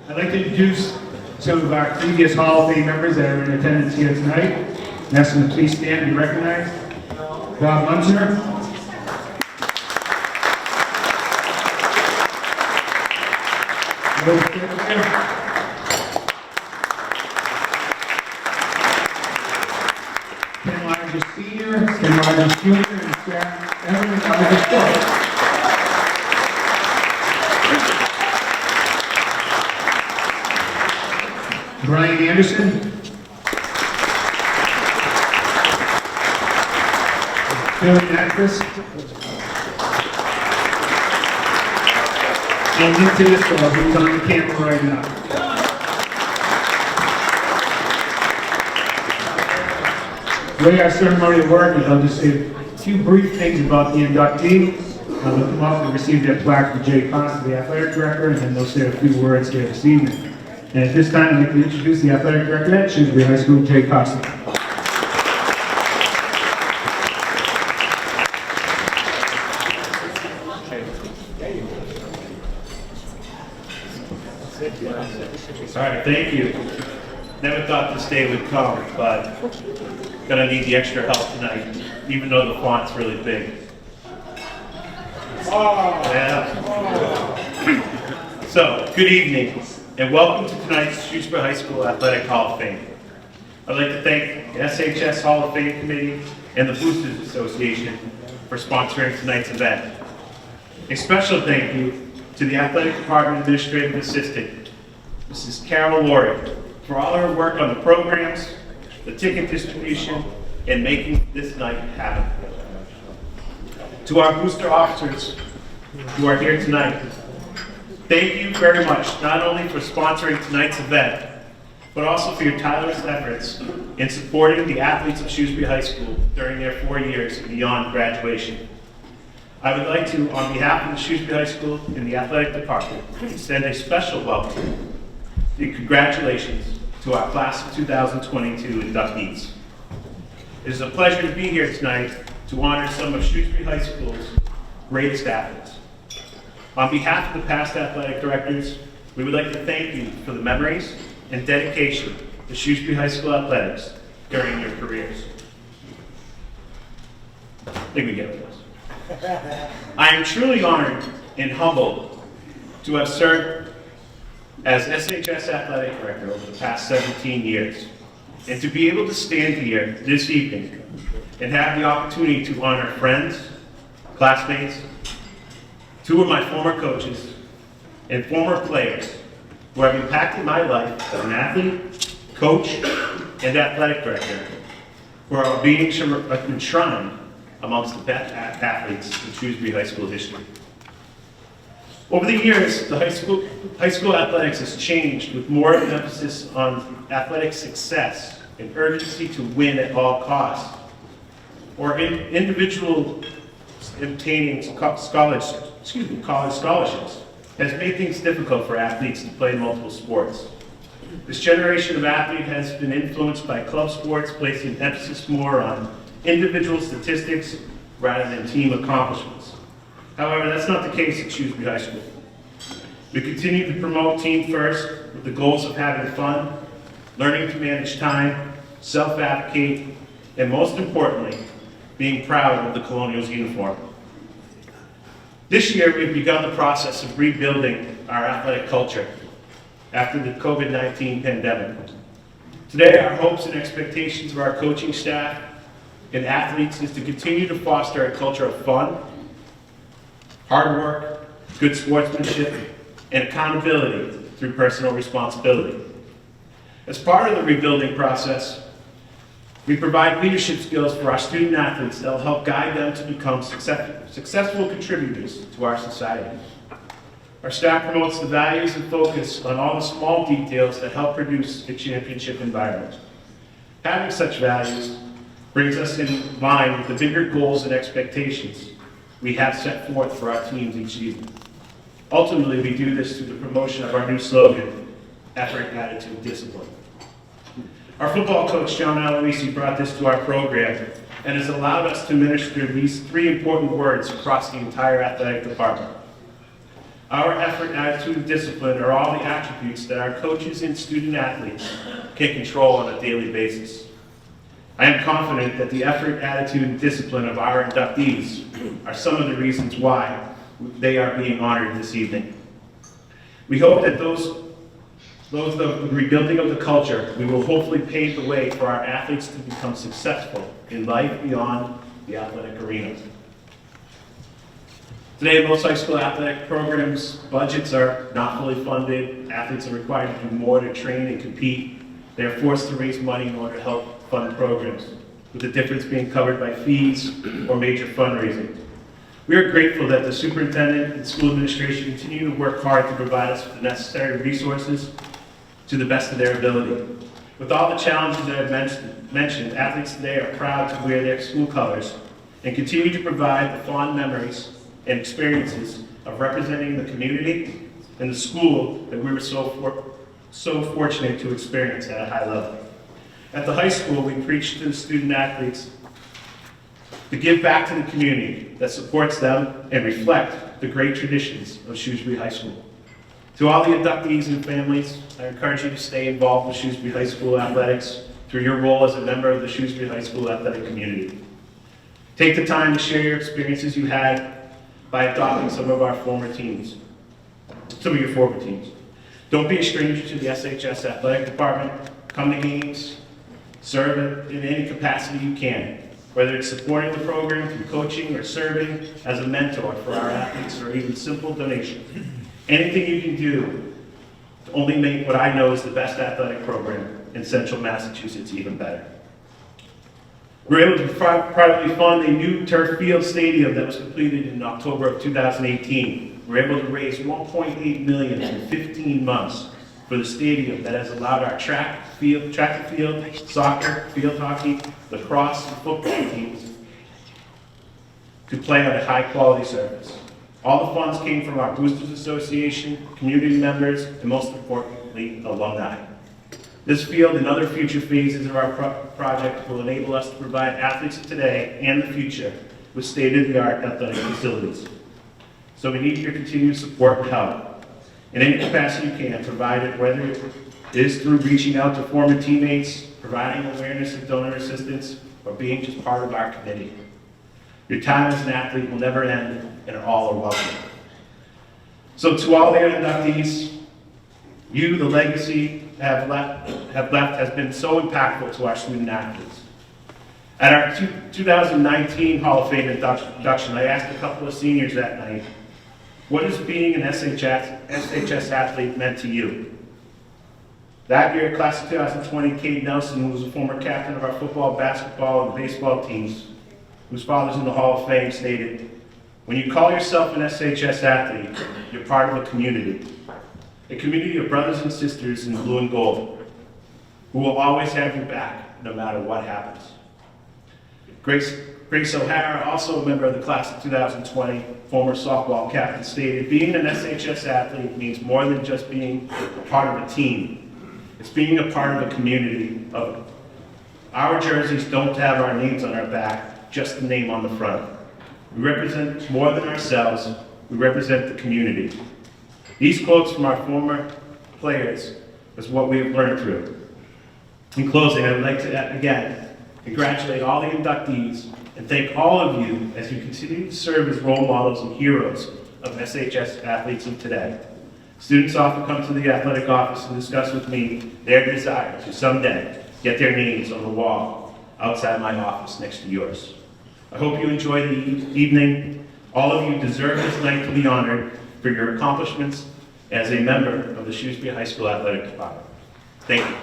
I'd like to introduce some of our previous Hall of Fame members that are in attendance here tonight. And ask them to please stand and be recognized. Bob Munzer. Ken Largest Sr., Ken Largest Jr., and Sarah Evan Largest. Brian Anderson. Billy Actress. And Nick Tisdale, who's on the camera right now. The way our ceremony will work is I'll just say a few brief things about the inductee. They'll come up and receive their plaque from Jay Costa, the athletic director, and then they'll say a few words here this evening. And at this time, I'd like to introduce the athletic director at Shrewsbury High School, Jay Costa. All right, thank you. Never thought this day would come, but gonna need the extra help tonight, even though the font's really big. Yeah. So, good evening, and welcome to tonight's Shrewsbury High School Athletic Hall of Fame. I'd like to thank the SHS Hall of Fame Committee and the Boosters Association for sponsoring tonight's event. A special thank you to the Athletic Department Administrative Assistant, Mrs. Carol Laurie, for all her work on the programs, the ticket distribution, and making this night happen. To our booster officers who are here tonight, thank you very much, not only for sponsoring tonight's event, but also for your tireless efforts in supporting the athletes of Shrewsbury High School during their 4 years and beyond graduation. I would like to, on behalf of the Shrewsbury High School and the athletic department, extend a special welcome and congratulations to our class of 2022 inductees. It is a pleasure to be here tonight to honor some of Shrewsbury High School's greatest athletes. On behalf of the past athletic directors, we would like to thank you for the memories and dedication to Shrewsbury High School athletics during your careers. I think we get it. I am truly honored and humbled to have served as SHS Athletic Director over the past 17 years, and to be able to stand here this evening and have the opportunity to honor friends, classmates, two of my former coaches, and former players who have impacted my life as an athlete, coach, and athletic director, who are being enshrined amongst the best athletes in Shrewsbury High School history. Over the years, the high school athletics has changed with more of an emphasis on athletic success and urgency to win at all costs, or individual obtaining college scholarships has made things difficult for athletes to play multiple sports. This generation of athlete has been influenced by club sports, placing emphasis more on individual statistics rather than team accomplishments. However, that's not the case at Shrewsbury High School. We continue to promote team first with the goals of having fun, learning to manage time, self-advocate, and most importantly, being proud of the Colonials uniform. This year, we've begun the process of rebuilding our athletic culture after the COVID-19 pandemic. Today, our hopes and expectations of our coaching staff and athletes is to continue to foster a culture of fun, hard work, good sportsmanship, and accountability through personal responsibility. As part of the rebuilding process, we provide leadership skills for our student athletes that will help guide them to become successful contributors to our society. Our staff promotes the values and focus on all the small details that help produce a championship environment. Having such values brings us in line with the bigger goals and expectations we have set forth for our teams each season. Ultimately, we do this through the promotion of our new slogan, effort, attitude, discipline. Our football coach, John Aloisi, brought this to our program and has allowed us to minister these three important words across the entire athletic department. Our effort, attitude, and discipline are all the attributes that our coaches and student athletes can control on a daily basis. I am confident that the effort, attitude, and discipline of our inductees are some of the reasons why they are being honored this evening. We hope that the rebuilding of the culture, we will hopefully pave the way for our athletes to become successful in life beyond the athletic arena. Today, most high school athletic programs' budgets are not fully funded. Athletes are required to do more to train and compete. They are forced to raise money in order to help fund programs, with the difference being covered by fees or major fundraising. We are grateful that the superintendent and school administration continue to work hard to provide us with the necessary resources to the best of their ability. With all the challenges that I've mentioned, athletes today are proud to wear their school colors and continue to provide the fond memories and experiences of representing the community and the school that we were so fortunate to experience at a high level. At the high school, we preach to the student athletes to give back to the community that supports them and reflect the great traditions of Shrewsbury High School. To all the inductees and families, I encourage you to stay involved with Shrewsbury High School athletics through your role as a member of the Shrewsbury High School athletic community. Take the time to share your experiences you had by adopting some of your former teams. Don't be a stranger to the SHS athletic department. Come to games, serve in any capacity you can, whether it's supporting the program through coaching or serving as a mentor for our athletes or even simple donation. Anything you can do to only make what I know is the best athletic program in central Massachusetts even better. We were able to privately fund a new turf field stadium that was completed in October of 2018. We were able to raise $1.8 million in 15 months for the stadium that has allowed our track and field, soccer, field hockey, lacrosse, and football teams to play on a high-quality surface. All the funds came from our Boosters Association, community members, and most importantly, alumni. This field and other future phases of our project will enable us to provide athletes of today and the future with state-of-the-art athletic facilities. So we need your continued support and help. In any capacity you can, provided whether it is through reaching out to former teammates, providing awareness of donor assistance, or being just part of our committee. Your time as an athlete will never end, and all are welcome. So to all the inductees, you, the legacy have left has been so impactful to our student athletes. At our 2019 Hall of Fame induction, I asked a couple of seniors that night, what has being an SHS athlete meant to you? That year, class of 2020, Cade Nelson, who was a former captain of our football, basketball, and baseball teams, whose father's in the Hall of Fame, stated, when you call yourself an SHS athlete, you're part of a community of brothers and sisters in blue and gold, who will always have your back, no matter what happens. Grace O'Hara, also a member of the class of 2020, former softball captain, stated, being an SHS athlete means more than just being a part of a team. It's being a part of a community. Our jerseys don't have our names on our back, just the name on the front. We represent more than ourselves, we represent the community. These quotes from our former players is what we have learned through. In closing, I would like to, again, congratulate all the inductees and thank all of you as you continue to serve as role models and heroes of SHS athletes of today. Students often come to the athletic office and discuss with me their desire to someday get their names on the wall outside my office next to yours. I hope you enjoy the evening. All of you deserve this night to be honored for your accomplishments as a member of the Shrewsbury High School Athletic Department. Thank you.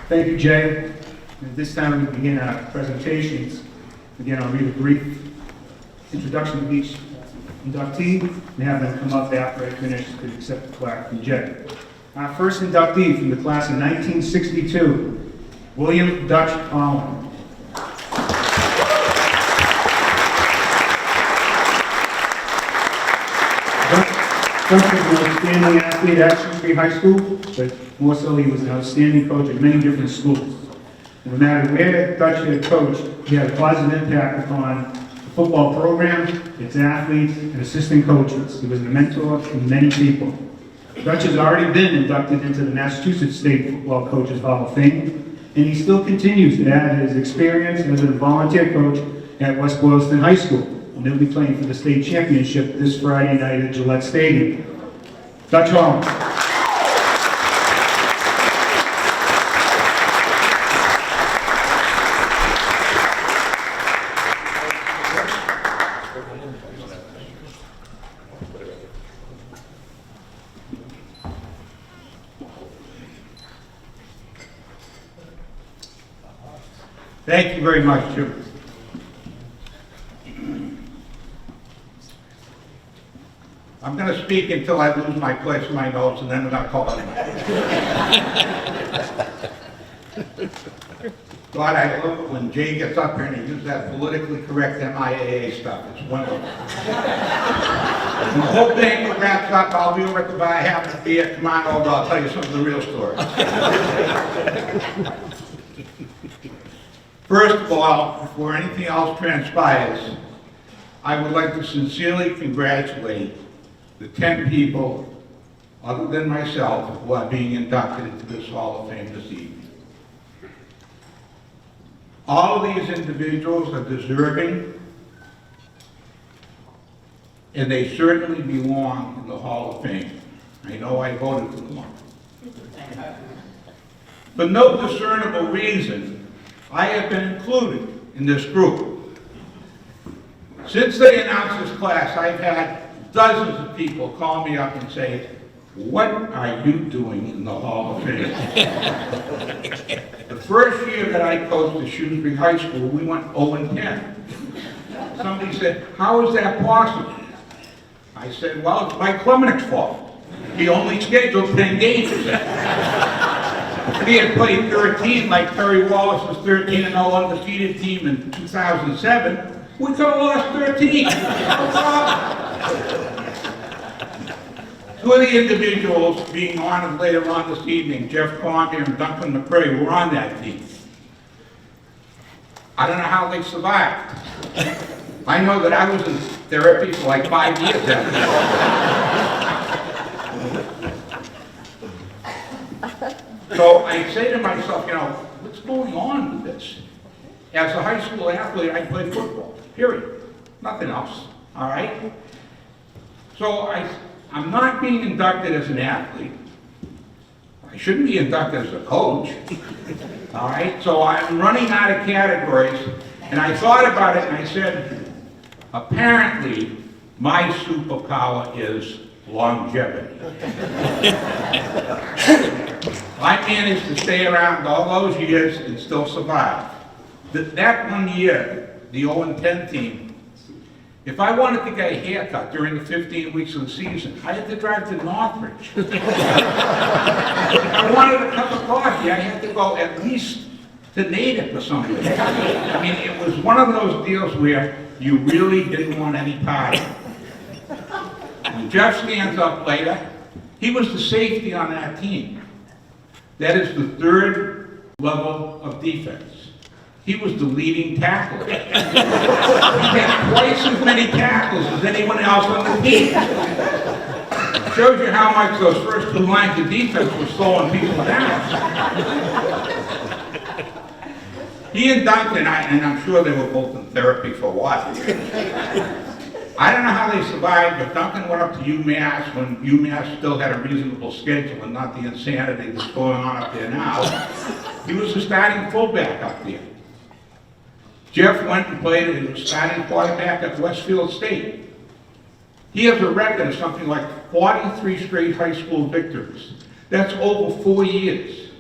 Thank you, Jay. At this time, we begin our presentations. Again, I'll read a brief introduction of each inductee and have them come up after I finish to accept the plaque from Jay. Our first inductee from the class of 1962, William Dutch Allen. Dutch was an outstanding athlete at Shrewsbury High School, but more so he was an outstanding coach at many different schools. No matter where Dutch had coached, he had a positive impact upon the football program, its athletes, and assistant coaches. He was a mentor to many people. Dutch has already been inducted into the Massachusetts State Football Coaches Hall of Fame, and he still continues to add his experience as a volunteer coach at West Boylston High School. And they'll be playing for the state championship this Friday night at Gillette Stadium. Dutch Hall. Thank you very much, Jim. I'm going to speak until I lose my place in my notes, and then I'm going to call it. God, I love it when Jay gets up here and he uses that politically correct MIAA stuff. It's wonderful. When the whole thing wraps up, I'll be over at the bar having a beer. Come on over, I'll tell you some of the real stories. First of all, before anything else transpires, I would like to sincerely congratulate the 10 people, other than myself, who are being inducted into this Hall of Fame this evening. All of these individuals are deserving, and they certainly belong in the Hall of Fame. I know I voted for them. For no discernible reason, I have been included in this group. Since they announced this class, I've had dozens of people call me up and say, "What are you doing in the Hall of Fame?" The first year that I coached at Shrewsbury High School, we went 0-10. Somebody said, "How is that possible?" I said, "Well, it's Mike Klemenek's fault. He only scheduled 10 games." If he had played 13 like Terry Wallace's 13-0 undefeated team in 2007, we could have lost 13. Two of the individuals being honored later on this evening, Jeff Cormier and Duncan McCrae, were on that team. I don't know how they survived. I know that I was in therapy for like 5 years after that. So I say to myself, you know, what's going on with this? As a high school athlete, I played football, period. Nothing else, all right? So I'm not being inducted as an athlete. I shouldn't be inducted as a coach, all right? So I'm running out of categories, and I thought about it, and I said, apparently, my superpower is longevity. I managed to stay around all those years and still survive. That one year, the 0-10 team, if I wanted to get a haircut during the 15 weeks of the season, I had to drive to Northridge. If I wanted a cup of coffee, I had to go at least to Native or something. I mean, it was one of those deals where you really didn't want any part of it. When Jeff stands up later, he was the safety on that team. That is the third level of defense. He was the leading tackler. He had twice as many tackles as anyone else on the team. Shows you how much those first two lines of defense were slowing people down. He and Duncan, and I'm sure they were both in therapy for a while. I don't know how they survived, but Duncan went up to UMass when UMass still had a reasonable schedule and not the insanity that's going on up there now. He was the starting fullback up there. Jeff went and played as a starting quarterback at Westfield State. He has a record of something like 43 straight high school victories. That's over 4 years.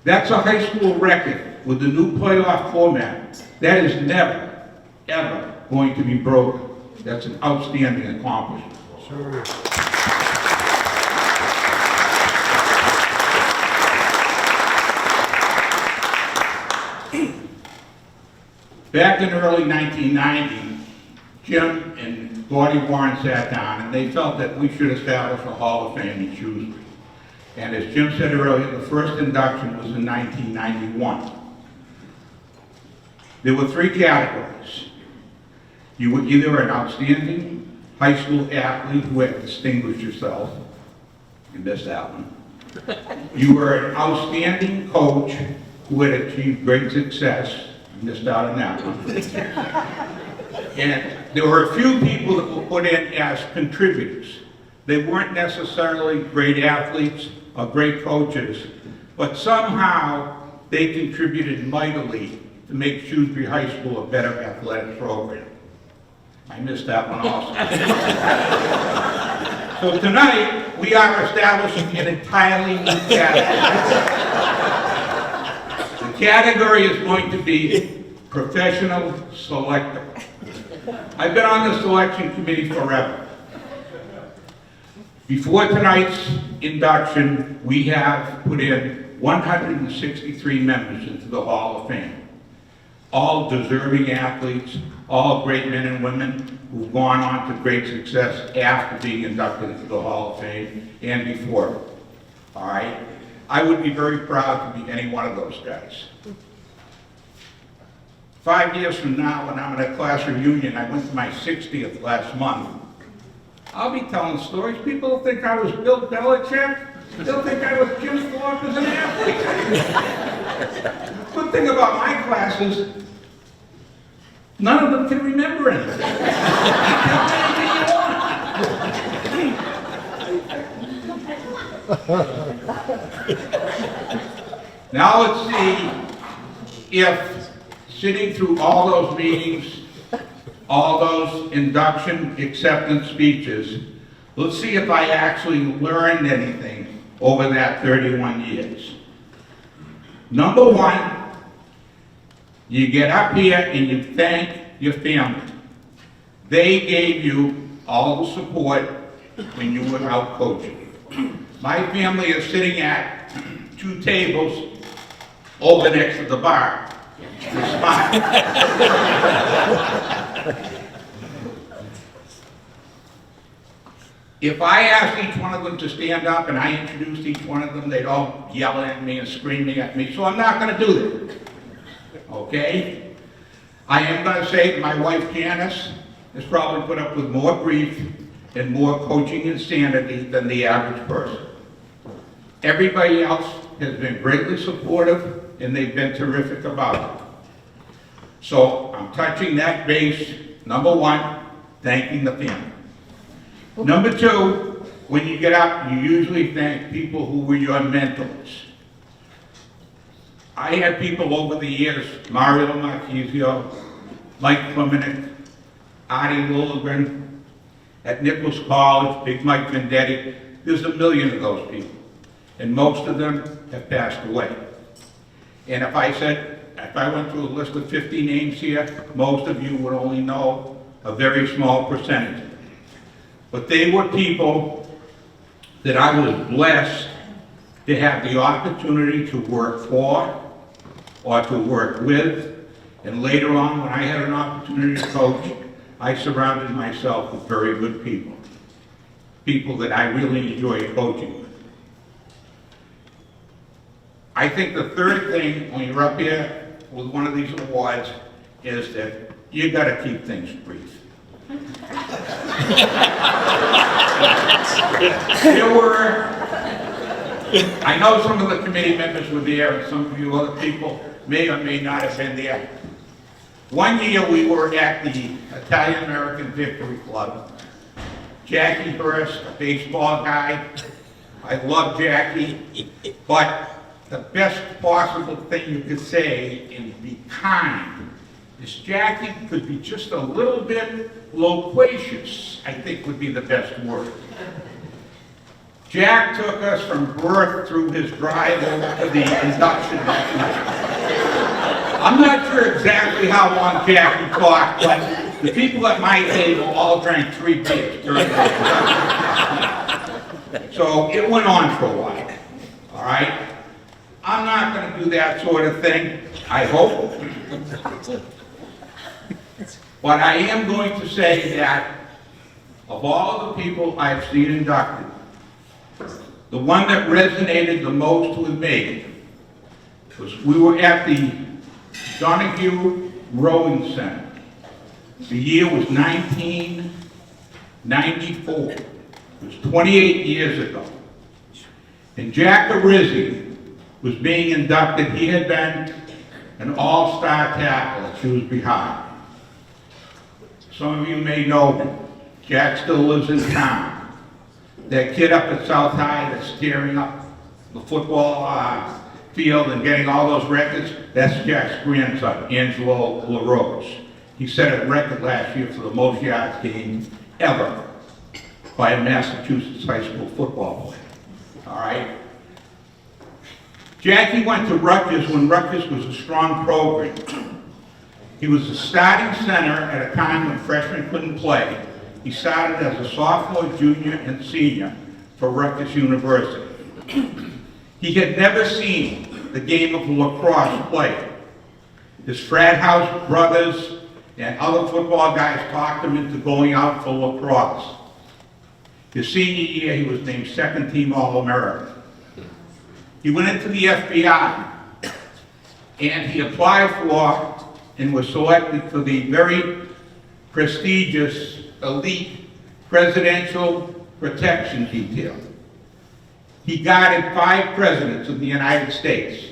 That's a high school record with the new playoff format. That is never, ever going to be broken. That's an outstanding accomplishment. Sure. Back in early 1990, Jim and Gordy Warren sat down and they felt that we should establish a Hall of Fame in Shrewsbury. And as Jim said earlier, the first induction was in 1991. There were 3 categories. You were either an outstanding high school athlete who had distinguished yourself. You missed that one. You were an outstanding coach who had achieved great success. You missed out on that one. And there were a few people that were put in as contributors. They weren't necessarily great athletes or great coaches, but somehow they contributed mightily to make Shrewsbury High School a better athletic program. I missed that one also. So tonight, we are establishing an entirely new category. The category is going to be professional selector. I've been on the selection committee forever. Before tonight's induction, we have put in 163 members into the Hall of Fame. All deserving athletes, all great men and women who've gone on to great success after being inducted into the Hall of Fame and before. All right? I would be very proud to be any one of those guys. 5 years from now, when I'm at a class reunion, I went to my 60th last month. I'll be telling stories. People will think I was Bill Belichick. They'll think I was Jim Thorpe as an athlete. Good thing about my classes, none of them can remember anything. You can tell anything you want. Now let's see if sitting through all those meetings, all those induction acceptance speeches, let's see if I actually learned anything over that 31 years. Number 1, you get up here and you thank your family. They gave you all the support when you were out coaching. My family is sitting at 2 tables over next to the bar. If I asked each one of them to stand up and I introduced each one of them, they'd all yell at me and screaming at me, so I'm not going to do that. Okay? I am going to say that my wife Janice has probably put up with more grief and more coaching insanity than the average person. Everybody else has been greatly supportive and they've been terrific about it. So I'm touching that base. Number 1, thanking the family. Number 2, when you get up, you usually thank people who were your mentors. I had people over the years, Mario Marquisio, Mike Klemenick, Artie Lilligren, at Nichols College, Big Mike Vendetti. There's a million of those people, and most of them have passed away. And if I went through a list of 50 names here, most of you would only know a very small percentage. But they were people that I was blessed to have the opportunity to work for or to work with. And later on, when I had an opportunity to coach, I surrounded myself with very good people. People that I really enjoyed coaching with. I think the third thing when you're up here with one of these awards is that you got to keep things brief. I know some of the committee members were there, and some of you other people may or may not have been there. One year we were at the Italian American Victory Club. Jackie Hurst, a baseball guy. I love Jackie, but the best possible thing you could say and be kind is Jackie could be just a little bit loquacious, I think would be the best word. Jack took us from birth through his drive over to the induction that night. I'm not sure exactly how long Jackie talked, but the people at my table all drank 3 beers during the induction. So it went on for a while, all right? I'm not going to do that sort of thing, I hope. But I am going to say that of all the people I've seen inducted, the one that resonated the most with me was we were at the Donahue Rowing Center. The year was 1994. It was 28 years ago. And Jack Arizzi was being inducted. He had been an all-star tackle at Shrewsbury High. Some of you may know him. Jack still lives in town. That kid up at South High that's tearing up the football field and getting all those records, that's Jack's grandson, Angelo LaRose. He set a record last year for the most yards gained ever by a Massachusetts high school football player. All right? Jackie went to Rutgers when Rutgers was a strong program. He was a starting center at a time when freshmen couldn't play. He started as a sophomore, junior, and senior for Rutgers University. He had never seen the game of lacrosse played. His frat house brothers and other football guys talked him into going out for lacrosse. His senior year, he was named second team All-American. He went into the FBI, and he applied for and was selected for the very prestigious elite Presidential Protection Detail. He guarded 5 presidents of the United States.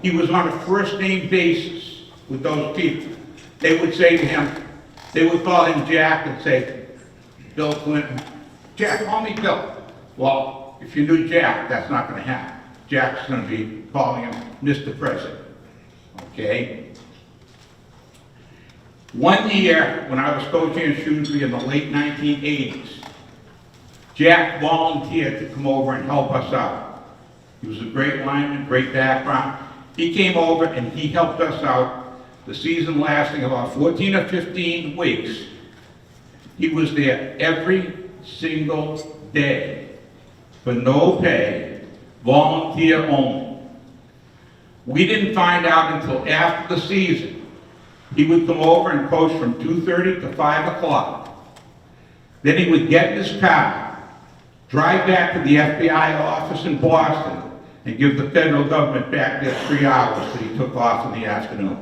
He was on a first-name basis with those people. They would say to him, they would call him Jack and say, Bill Clinton, Jack, call me Bill. Well, if you knew Jack, that's not going to happen. Jack's going to be calling him Mr. President. Okay? One year, when I was coaching in Shrewsbury in the late 1980s, Jack volunteered to come over and help us out. He was a great lineman, great background. He came over and he helped us out the season lasting about 14 or 15 weeks. He was there every single day for no pay, volunteer only. We didn't find out until after the season. He would come over and coach from 2:30 to 5 o'clock. Then he would get in his car, drive back to the FBI office in Boston, and give the federal government back their 3 hours that he took off in the afternoon.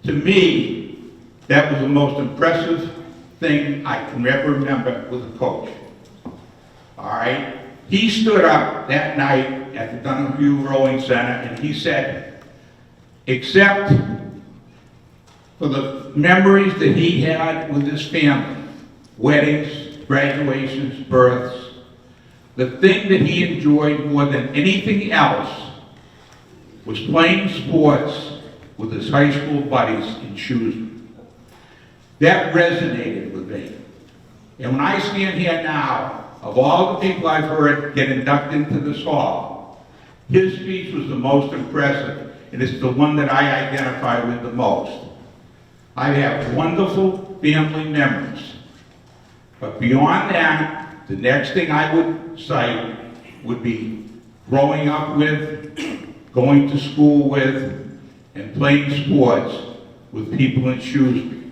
To me, that was the most impressive thing I can ever remember with a coach. All right? He stood up that night at the Donahue Rowing Center and he said, except for the memories that he had with his family, weddings, graduations, births, the thing that he enjoyed more than anything else was playing sports with his high school buddies in Shrewsbury. That resonated with me. And when I stand here now, of all the people I've heard get inducted into this hall, his speech was the most impressive, and it's the one that I identify with the most. I have wonderful family memories. But beyond that, the next thing I would cite would be growing up with, going to school with, and playing sports with people in Shrewsbury.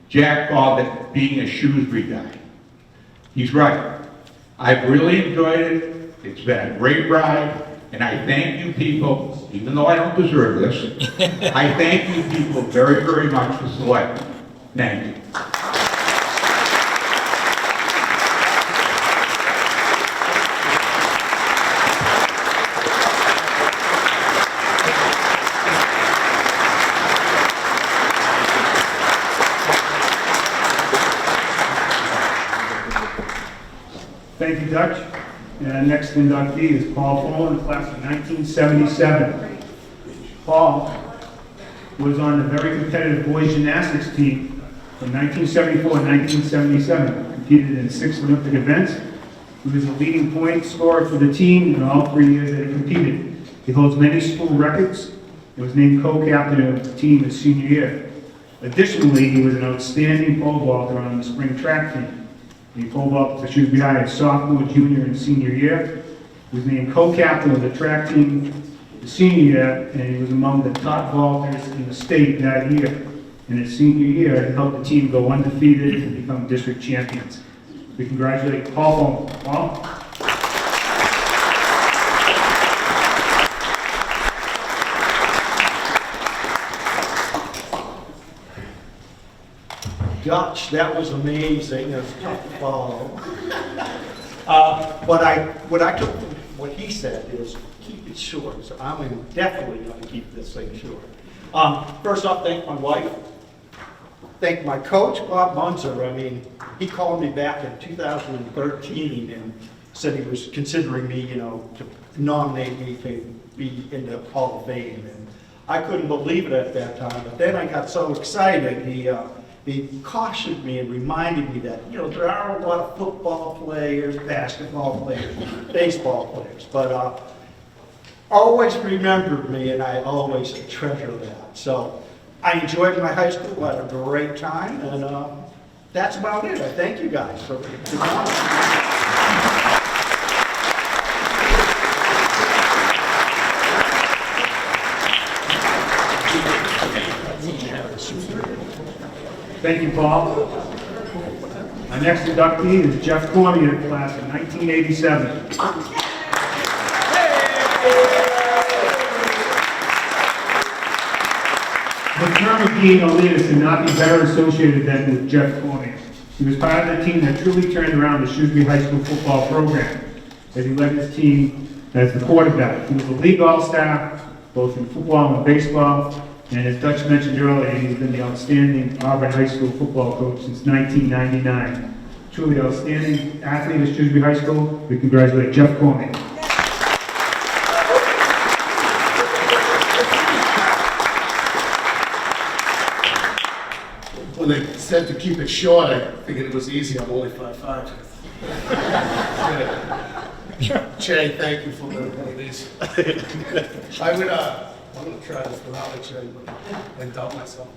Jack called it being a Shrewsbury guy. He's right. I've really enjoyed it. It's been a great ride. And I thank you people, even though I don't deserve this, I thank you people very, very much for selecting me. Thank you. Thank you, Dutch. Next inductee is Paul Follen, class of 1977. Paul was on the very competitive boys gymnastics team from 1974 and 1977. Competed in 6 Olympic events. He was a leading point scorer for the team in all 3 years that he competed. He holds many school records. He was named co-captain of the team his senior year. Additionally, he was an outstanding pole vaulter on the spring track team. He pole vaulted to Shrewsbury High his sophomore, junior, and senior year. He was named co-captain of the track team the senior year, and he was among the top vaulters in the state that year. In his senior year, he helped the team go undefeated and become district champions. We congratulate Paul Follen. Paul? Dutch, that was amazing. It was tough to follow. What I took from what he said is keep it short. So I'm definitely going to keep this thing short. First off, thank my wife. Thank my coach, Bob Munzer. I mean, he called me back in 2013 and said he was considering me, to nominate me to be in the Hall of Fame. And I couldn't believe it at that time. But then I got so excited, he cautioned me and reminded me that, there are a lot of football players, basketball players, baseball players, but always remembered me, and I always treasure that. So I enjoyed my high school, I had a great time, and that's about it. I thank you guys for the honor. Thank you, Paul. Our next inductee is Jeff Cormier, class of 1987. The term of being a leader could not be better associated than with Jeff Cormier. He was part of the team that truly turned around the Shrewsbury High School football program, as he led his team as the quarterback. He was a league all-star, both in football and baseball. And as Dutch mentioned earlier, he's been the outstanding Auburn High School football coach since 1999. Truly outstanding athlete at Shrewsbury High School. We congratulate Jeff Cormier. When they said to keep it short, I figured it was easy. I'm only 5'5". Che, thank you for one of these. I'm going to try this without a Che, but I doubt myself.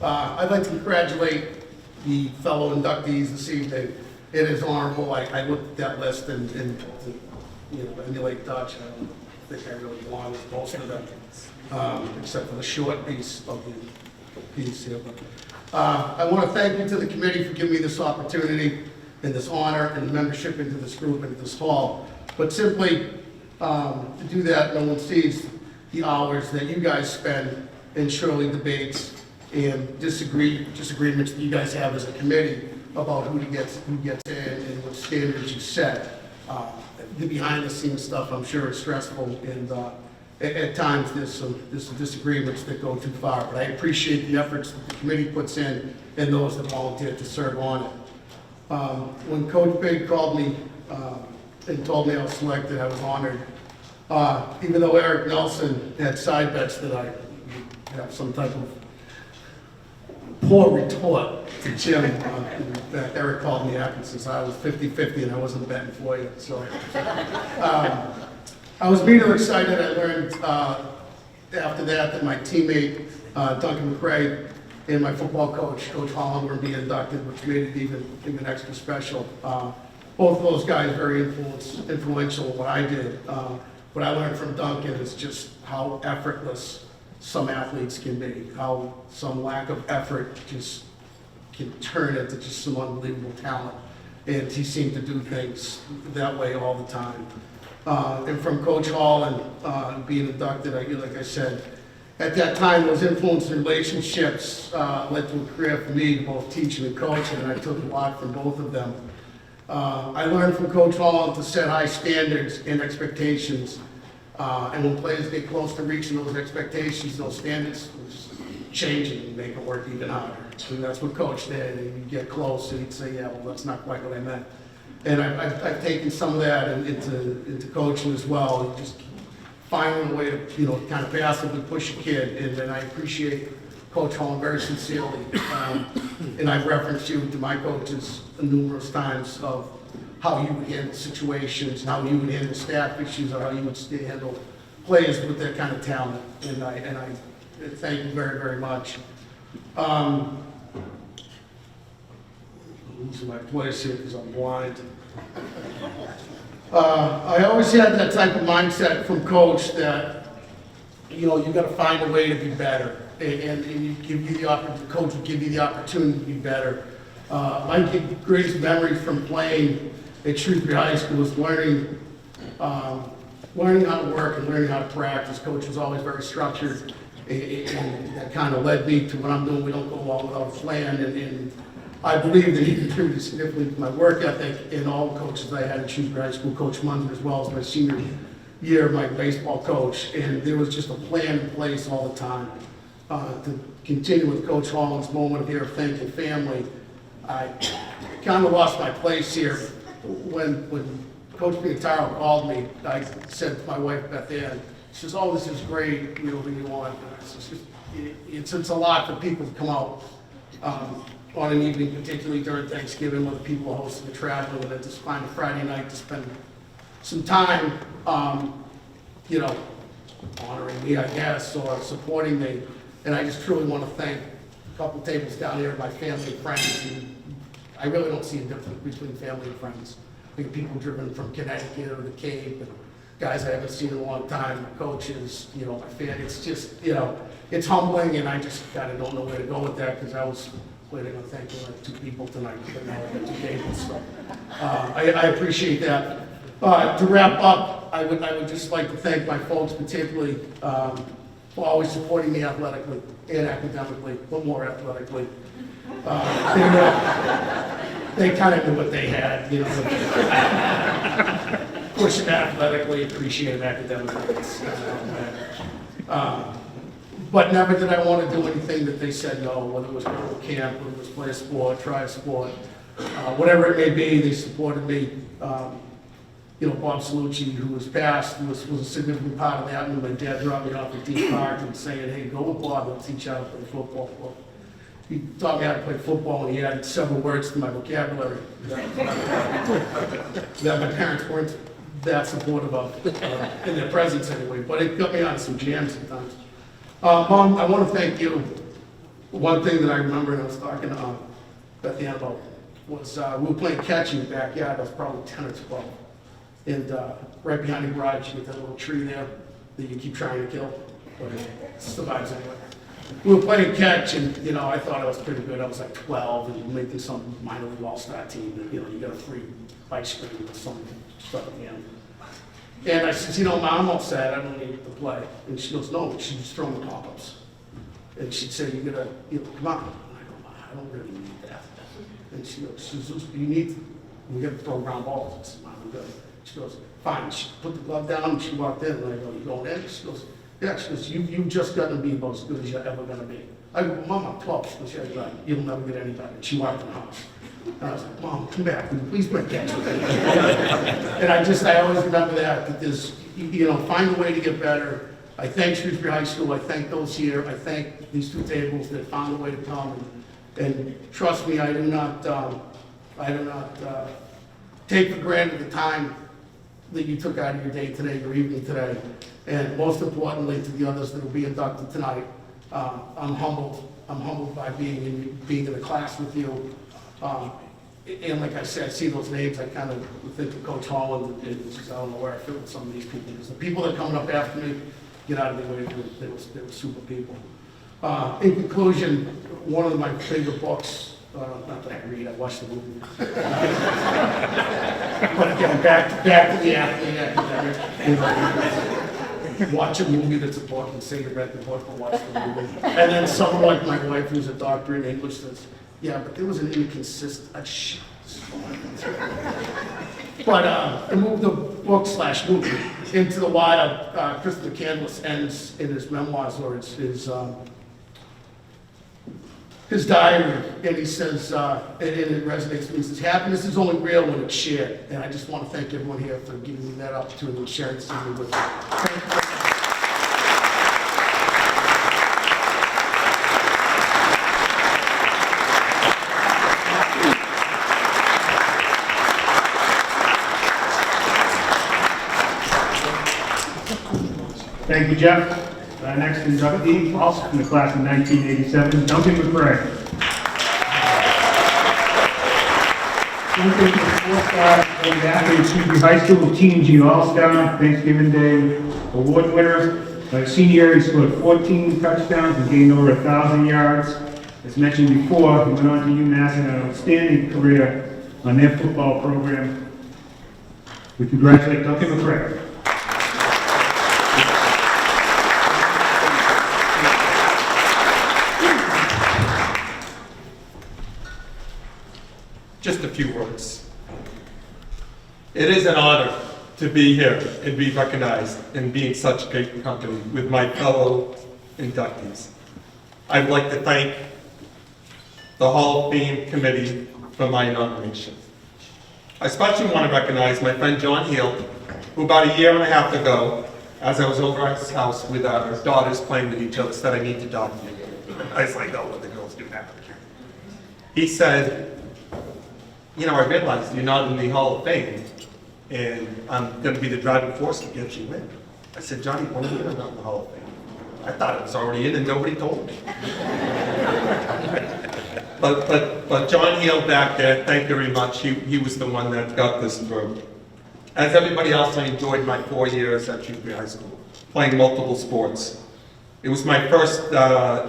I'd like to congratulate the fellow inductees this evening. It is honorable. I looked at that list and emulate Dutch. I don't think I really belong with most of them, except for the short piece of the piece here. I want to thank you to the committee for giving me this opportunity and this honor and membership into this group and this hall. But simply to do that, no one sees the hours that you guys spend in Shirley debates and disagreements that you guys have as a committee about who gets in and what standards you set. The behind-the-scenes stuff, I'm sure, is stressful, and at times there's some disagreements that go too far. But I appreciate the efforts that the committee puts in and those that volunteer to serve on it. When Coach Big called me and told me I was selected, I was honored. Even though Eric Nelson had side bets that I have some type of poor retort to Jim, that Eric called me after since I was 50-50 and I wasn't betting for you. So I was really excited. I learned after that my teammate Duncan McRae and my football coach, Coach Holland, were being inducted, which made it even extra special. Both of those guys very influential in what I did. What I learned from Duncan is just how effortless some athletes can be, how some lack of effort just can turn into just some unbelievable talent. And he seemed to do things that way all the time. And from Coach Hall and being inducted, like I said, at that time, those influence relationships led to a career for me, both teaching and coaching, and I took a lot from both of them. I learned from Coach Hall to set high standards and expectations, and when players get close to reaching those expectations, those standards changing and make it work even harder. And that's what Coach did. And you'd get close and he'd say, yeah, well, that's not quite what I meant. And I've taken some of that into coaching as well, and just finding a way to, kind of passively push a kid. And then I appreciate Coach Holland very sincerely. And I've referenced you to my coaches numerous times of how you would handle situations, how you would handle staff issues, or how you would handle players with that kind of talent. And I thank you very, very much. Losing my place here because I'm blind. I always had that type of mindset from Coach that, you got to find a way to be better. And you give you the Coach will give you the opportunity to be better. My greatest memory from playing at Shrewsbury High School was learning how to work and learning how to practice. Coach was always very structured, and that kind of led me to what I'm doing. We don't go along without a plan, and I believe that he contributed significantly to my work ethic and all the coaches I had at Shrewsbury High School, Coach Munzer, as well as my senior year, my baseball coach. And there was just a plan in place all the time. To continue with Coach Holland's moment here of thanking family, I kind of lost my place here when Coach Pietaro called me. I said to my wife, Beth Ann, she says, "Oh, this is great, whatever you want." It's a lot for people to come out on an evening, particularly during Thanksgiving, when the people are hosting the traveling, and then just find a Friday night to spend some time, you know, honoring me, I guess, or supporting me. And I just truly want to thank a couple tables down here, my family and friends. And I really don't see a difference between family and friends. I think people driven from Connecticut or the Cape, and guys I haven't seen in a long time, my coaches, you know, my family. It's just, you know, it's humbling, and I just kind of don't know where to go with that, because I was planning on thanking like 2 people tonight, but now I got 2 tables. So I appreciate that. To wrap up, I would just like to thank my folks, particularly for always supporting me athletically and academically, but more athletically. They kind of knew what they had, you know. Pushing athletically, appreciated academically. But never did I want to do anything that they said no, whether it was go to camp, whether it was play a sport, try a sport, whatever it may be, they supported me. You know, Bob Salucci, who was passed, was a significant part of that. When my dad dropped me off at Deep Park and saying, "Hey, go with Bob, he'll teach you how to play football." Well, he taught me how to play football, and he added several words to my vocabulary that my parents weren't that supportive of, in their presence anyway, but it got me on some jams sometimes. Mom, I want to thank you. One thing that I remember, and I was talking to Beth Ann about, was we were playing catch in the backyard. I was probably 10 or 12. And right behind the garage, you get that little tree there that you keep trying to kill, but it survives anyway. We were playing catch, and, you know, I thought I was pretty good. I was like 12, and making some minor league all-star team, and, you know, you got a free ice cream or something stuff at the end. And I said, "You know, Mom, I'm all set. I don't need to play." And she goes, "No, she's just throwing the pop-ups." And she'd say, "You gotta, you know, come on." And I go, "Mom, I don't really need that." And she goes, "You need, we gotta throw ground balls." I said, "Mom, I'm good." She goes, "Fine." She put the glove down, and she walked in, and I go, "You going in?" She goes, "Yeah." She goes, "You've just got to be about as good as you're ever going to be." I go, "Mom, I'm 12. She goes, "Yeah, you're right. You'll never get any better." And she walked in the house. And I was like, "Mom, come back. Will you please play catch with me?" And I always remember that there's, you know, find a way to get better. I thank Shrewsbury High School. I thank those here. I thank these 2 tables that found a way to come. And trust me, I do not take for granted the time that you took out of your day today, your evening today. And most importantly, to the others that will be inducted tonight, I'm humbled. I'm humbled by being in the class with you. And like I said, I see those names, I kind of think of Coach Holland, and just, I don't know where I fit with some of these people. Because the people that are coming up after me, get out of the way, they were super people. In conclusion, one of my favorite books, not that I read, I watch the movie. But again, back to the athlete academic. Watch a movie that's a book and say you read the book, but watch the movie. And then someone like my wife, who's a doctor in English, says, "Yeah, but there was an inconsistent." Shit. But I moved the book/movie into the wild. Christopher Candless ends in his memoirs, or his diary, and he says, and it resonates with me, he says, "Happiness is only real when it's shared." And I just want to thank everyone here for giving me that opportunity to share this evening with you. Thank you. Thank you, Jeff. Next inductee, also from the class of 1987, Duncan McRae. Duncan is a 4-star athlete at Shrewsbury High School, Team G All-Star, Thanksgiving Day award winner. Senior year, he scored 14 touchdowns and gained over 1,000 yards. As mentioned before, he went on to UMass and had an outstanding career on their football program. We congratulate Duncan McRae. few words. It is an honor to be here and be recognized and be in such great company with my fellow inductees. I'd like to thank the Hall of Fame Committee for my nomination. I especially want to recognize my friend John Heal, who about a year and a half ago, as I was over at his house with our daughters playing with each other, said, I need to talk to you. I was like, oh, what the girls do that. He said, you know, I realized you're not in the Hall of Fame, and I'm going to be the driving force to get you in. I said, Johnny, when are you not in the Hall of Fame? I thought it was already in and nobody told me. But John Heal back there, thank you very much. He was the one that got this through. As everybody else, I enjoyed my 4 years at Shrewsbury High School, playing multiple sports. It was my first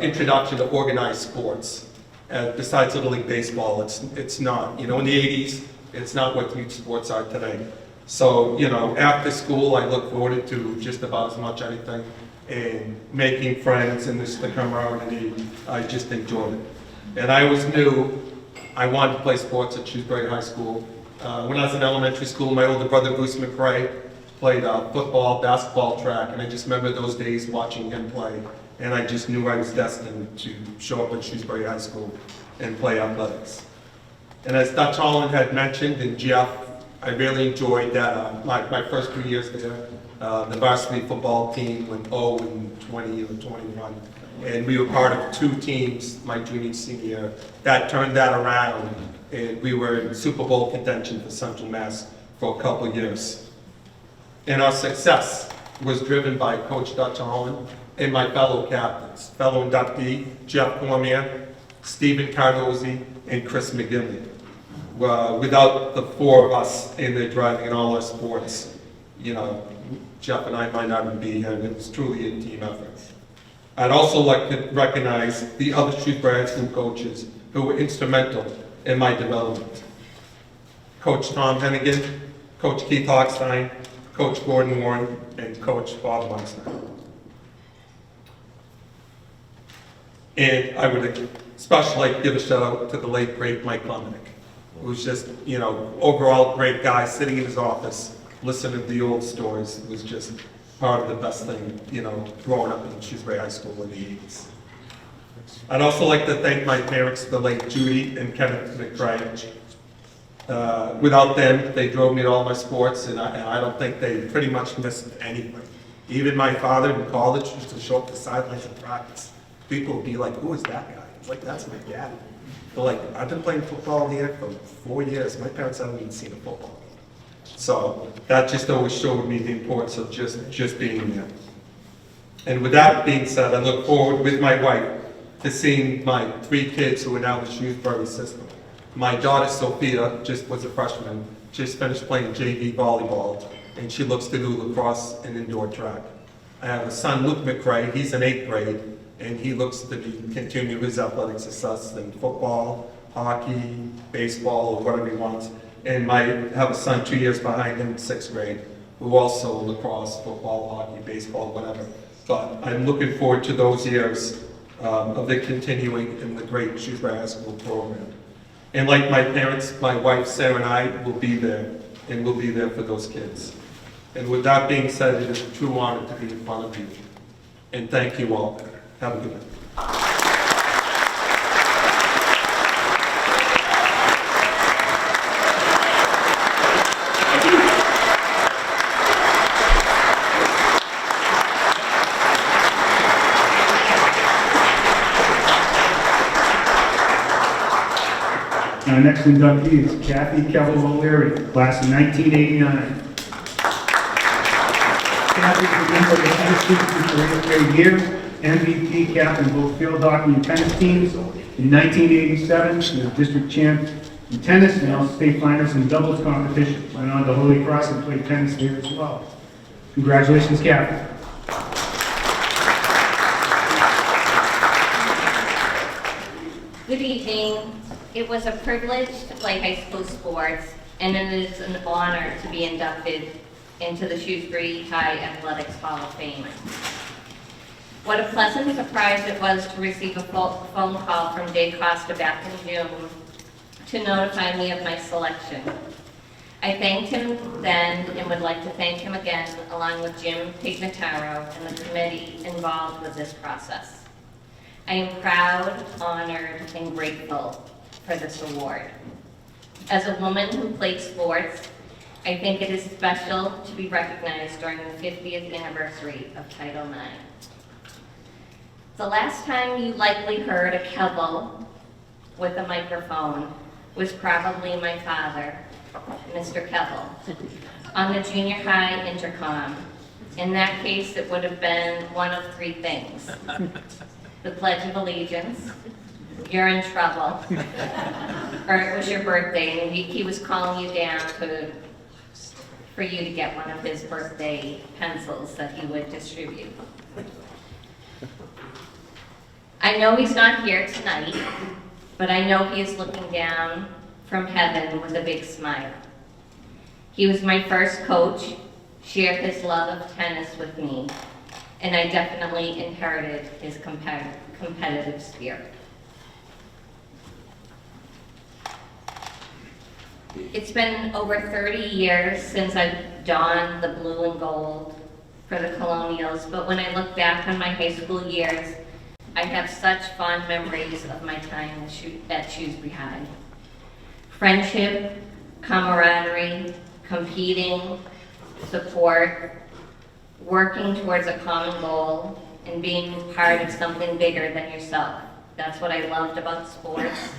introduction to organized sports. Besides Little League Baseball, it's not. You know, in the 80s, it's not what youth sports are today. So, you know, after school, I look forward to just about as much anything. And making friends and the camaraderie, I just enjoyed it. And I always knew I wanted to play sports at Shrewsbury High School. When I was in elementary school, my older brother, Bruce McRae, played football, basketball, track, and I just remember those days watching him play. And I just knew I was destined to show up at Shrewsbury High School and play athletics. And as Dutch Holland had mentioned, and Jeff, I really enjoyed that, my first 2 years there. The varsity football team went 0-20 or 21. And we were part of 2 teams my junior and senior year that turned that around. And we were in Super Bowl contention for Central Mass for a couple of years. And our success was driven by Coach Dutch Holland and my fellow captains, fellow inductee, Jeff Cormier, Stephen Cardozi, and Chris McGinley. Without the 4 of us in there driving in all our sports, you know, Jeff and I might not even be here, and it was truly a team effort. I'd also like to recognize the other Shrewsbury High School coaches who were instrumental in my development. Coach Tom Hennigan, Coach Keith Hochstein, Coach Gordon Warren, and Coach Bob Munster. And I would especially like to give a shout out to the late great Mike Luminick, who was just, you know, overall great guy, sitting in his office, listening to the old stories. It was just part of the best thing, you know, growing up in Shrewsbury High School in the 80s. I'd also like to thank my parents, the late Judy and Kenneth McBride. Without them, they drove me to all my sports, and I don't think they pretty much missed anything. Even my father in college used to show up the sidelines in practice. People would be like, who is that guy? It's like, that's my dad. They're like, I've been playing football here for 4 years. My parents haven't even seen a football game. So that just always showed me the importance of just being there. And with that being said, I look forward with my wife to seeing my 3 kids who are now in the Shrewsbury system. My daughter Sophia just was a freshman, just finished playing JV volleyball, and she looks to do lacrosse and indoor track. I have a son, Luke McRae, he's in 8th grade, and he looks to continue his athletic success in football, hockey, baseball, or whatever he wants. And I have a son 2 years behind him in 6th grade, who also lacrosse, football, hockey, baseball, whatever. But I'm looking forward to those years of the continuing in the great Shrewsbury High School program. And like my parents, my wife Sarah and I will be there, and we'll be there for those kids. And with that being said, it is a true honor to be in front of you. And thank you all. Have a good night. Our next inductee is Kathy Kevel O'Leary, class of 1989. Kathy is a member of the tennis team for her 8th grade year, MVP captain both field hockey and tennis teams. In 1987, she was district champ in tennis and also state finalists in doubles competition. Went on to Holy Cross and played tennis there as well. Congratulations, Kathy. Good evening. It was a privilege to play high school sports, and it is an honor to be inducted into the Shrewsbury High Athletics Hall of Fame. What a pleasant surprise it was to receive a phone call from Dave Costa back in June to to notify me of my selection. I thanked him then and would like to thank him again, along with Jim Pignataro and the committee involved with this process. I am proud, honored, and grateful for this award. As a woman who played sports, I think it is special to be recognized during the 50th anniversary of Title IX. The last time you likely heard a Keble with a microphone was probably my father, Mr. Keble, on the junior high intercom. In that case, it would have been one of three things: the Pledge of Allegiance, you're in trouble, or it was your birthday and he was calling you down for you to get one of his birthday pencils that he would distribute. I know he's not here tonight, but I know he is looking down from heaven with a big smile. He was my first coach, shared his love of tennis with me, and I definitely inherited his competitive spirit. It's been over 30 years since I've donned the blue and gold for the Colonials, but when I look back on my high school years, I have such fond memories of my time at Shrewsbury High. Friendship, camaraderie, competing, support, working towards a common goal, and being part of something bigger than yourself. That's what I loved about sports,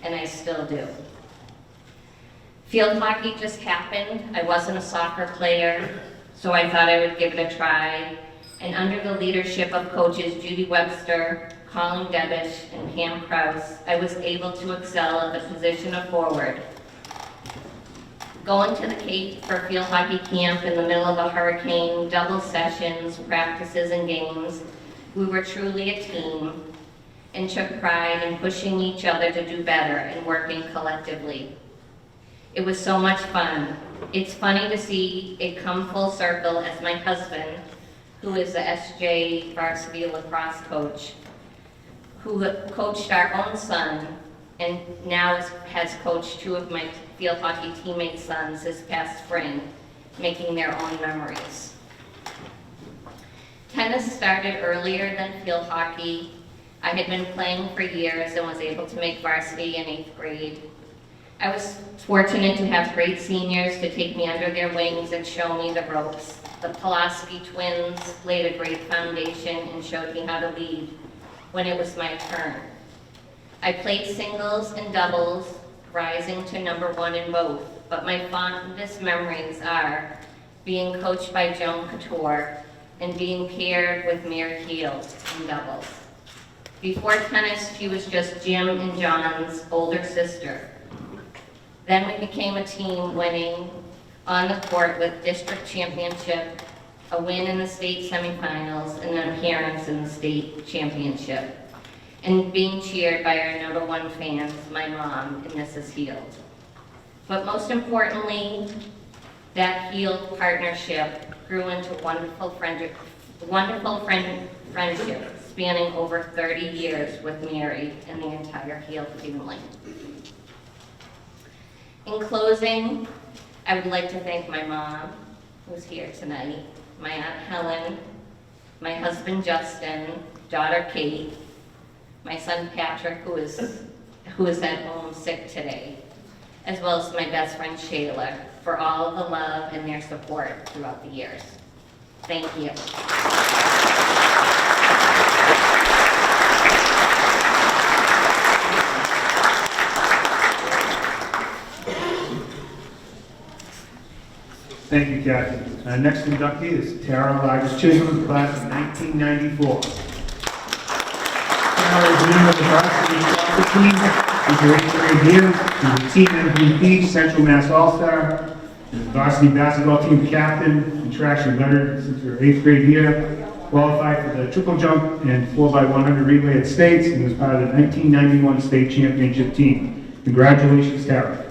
and I still do. Field hockey just happened. I wasn't a soccer player, so I thought I would give it a try. And under the leadership of coaches Judy Webster, Colin Debish, and Pam Krause, I was able to excel at the position of forward. Going to the Cape for field hockey camp in the middle of a hurricane, double sessions, practices, and games, we were truly a team and took pride in pushing each other to do better and working collectively. It was so much fun. It's funny to see it come full circle as my husband, who is the SJ varsity lacrosse coach, who coached our own son and now has coached two of my field hockey teammates' sons this past spring, making their own memories. Tennis started earlier than field hockey. I had been playing for years and was able to make varsity in 8th grade. I was fortunate to have great seniors to take me under their wings and show me the ropes. The Pulaski twins laid a great foundation and showed me how to lead when it was my turn. I played singles and doubles, rising to #1 in both, but my fondest memories are being coached by Joan Couture and being paired with Mary Heel in doubles. Before tennis, she was just Jim and John's older sister. Then we became a team, winning on the court with district championship, a win in the state semifinals, and an appearance in the state championship, and being cheered by our #1 fans, my mom and Mrs. Heald. But most importantly, that Heald partnership grew into wonderful friendship spanning over 30 years with Mary and the entire Heald family. In closing, I would like to thank my mom, who's here tonight, my Aunt Helen, my husband Justin, daughter Kate, my son Patrick, who is at home sick today, as well as my best friend Shayla, for all of the love and their support throughout the years. Thank you. Thank you, Kathy. Next inductee is Tara Rogers Chisholm, class of 1994. Tara is leader of the varsity soccer team. She's her 8th grade year. She's a team MVP, Central Mass All-Star, and varsity basketball team captain and track and letter since her 8th grade year. Qualified for the triple jump and 4x100 relay at states and was part of the 1991 state championship team. Congratulations, Tara.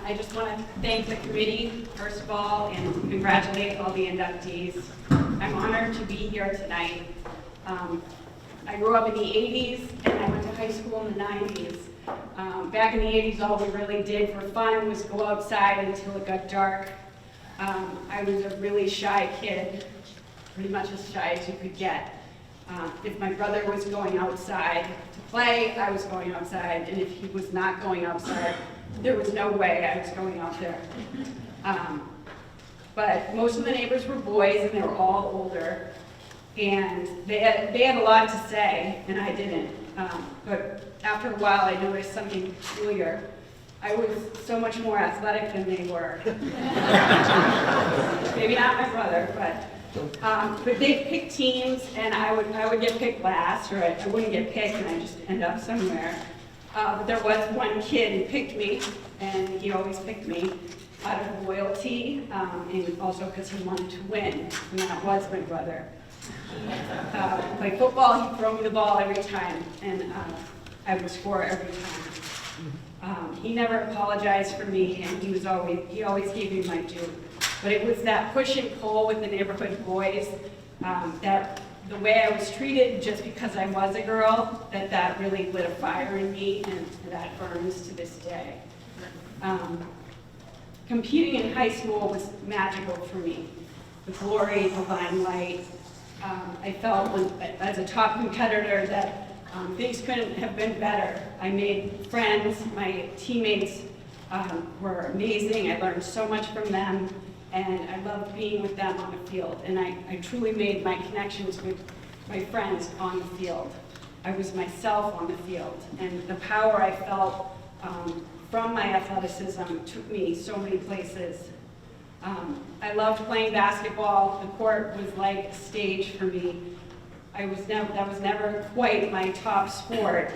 I just want to thank the committee, first of all, and congratulate all the inductees. I'm honored to be here tonight. I grew up in the 80s and I went to high school in the 90s. Back in the 80s, all we really did for fun was go outside until it got dark. I was a really shy kid, pretty much as shy as you could get. If my brother was going outside to play, I was going outside, and if he was not going outside, there was no way I was going out there. But most of the neighbors were boys, and they were all older, and they had a lot to say, and I didn't. But after a while, I noticed something peculiar. I was so much more athletic than they were. Maybe not my brother, but they'd pick teams, and I would get picked last, or I wouldn't get picked, and I'd just end up somewhere. But there was one kid who picked me, and he always picked me out of loyalty, and also because he wanted to win, and that was my brother. Play football, he'd throw me the ball every time, and I would score every time. He never apologized for me, and he always gave me my due. But it was that push and pull with the neighborhood boys, that the way I was treated just because I was a girl, that really lit a fire in me, and that burns to this day. Competing in high school was magical for me. The glory, the limelight. I felt as a top competitor that things couldn't have been better. I made friends, my teammates were amazing. I learned so much from them, and I loved being with them on the field. And I truly made my connections with my friends on the field. I was myself on the field, and the power I felt from my athleticism took me so many places. I loved playing basketball. The court was like a stage for me. That was never quite my top sport.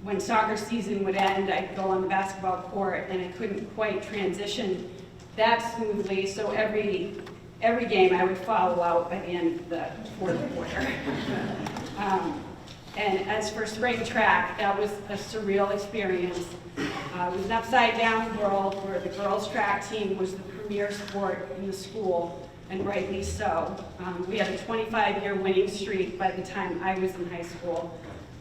When soccer season would end, I'd go on the basketball court, and I couldn't quite transition that smoothly, so every game I would follow out by the end of the fourth quarter. And as for spring track, that was a surreal experience. It was an upside-down world where the girls' track team was the premier sport in the school, and rightly so. We had a 25-year winning streak by the time I was in high school.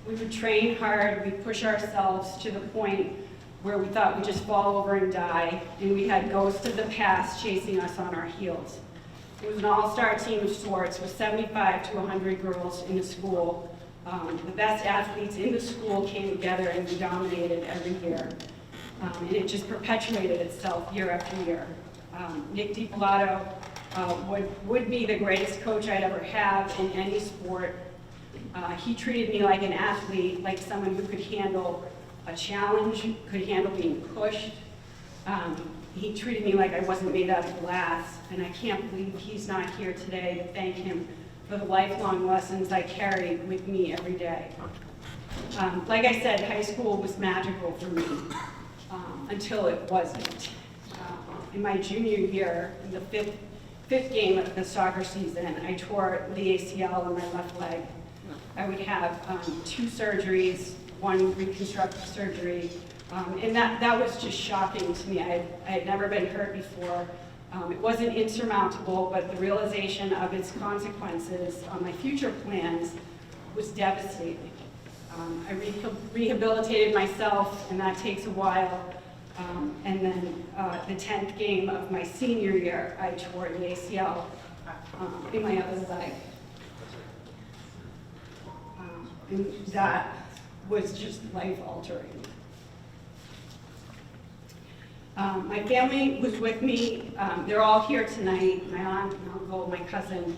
We would train hard, we'd push ourselves to the point where we thought we'd just fall over and die, and we had ghosts of the past chasing us on our heels. It was an all-star team of sorts with 75 to 100 girls in the school. The best athletes in the school came together and we dominated every year. And it just perpetuated itself year after year. Nick DiPilato would be the greatest coach I'd ever have in any sport. He treated me like an athlete, like someone who could handle a challenge, could handle being pushed. He treated me like I wasn't made out of glass, and I can't believe he's not here today to thank him for the lifelong lessons I carry with me every day. Like I said, high school was magical for me until it wasn't. In my junior year, in the fifth game of the soccer season, I tore the ACL in my left leg. I would have 2 surgeries, 1 reconstructive surgery, and that was just shocking to me. I had never been hurt before. It wasn't insurmountable, but the realization of its consequences on my future plans was devastating. I rehabilitated myself, and that takes a while. And then the 10th game of my senior year, I tore the ACL in my other leg. And that was just life-altering. My family was with me. They're all here tonight. My aunt and uncle, my cousin,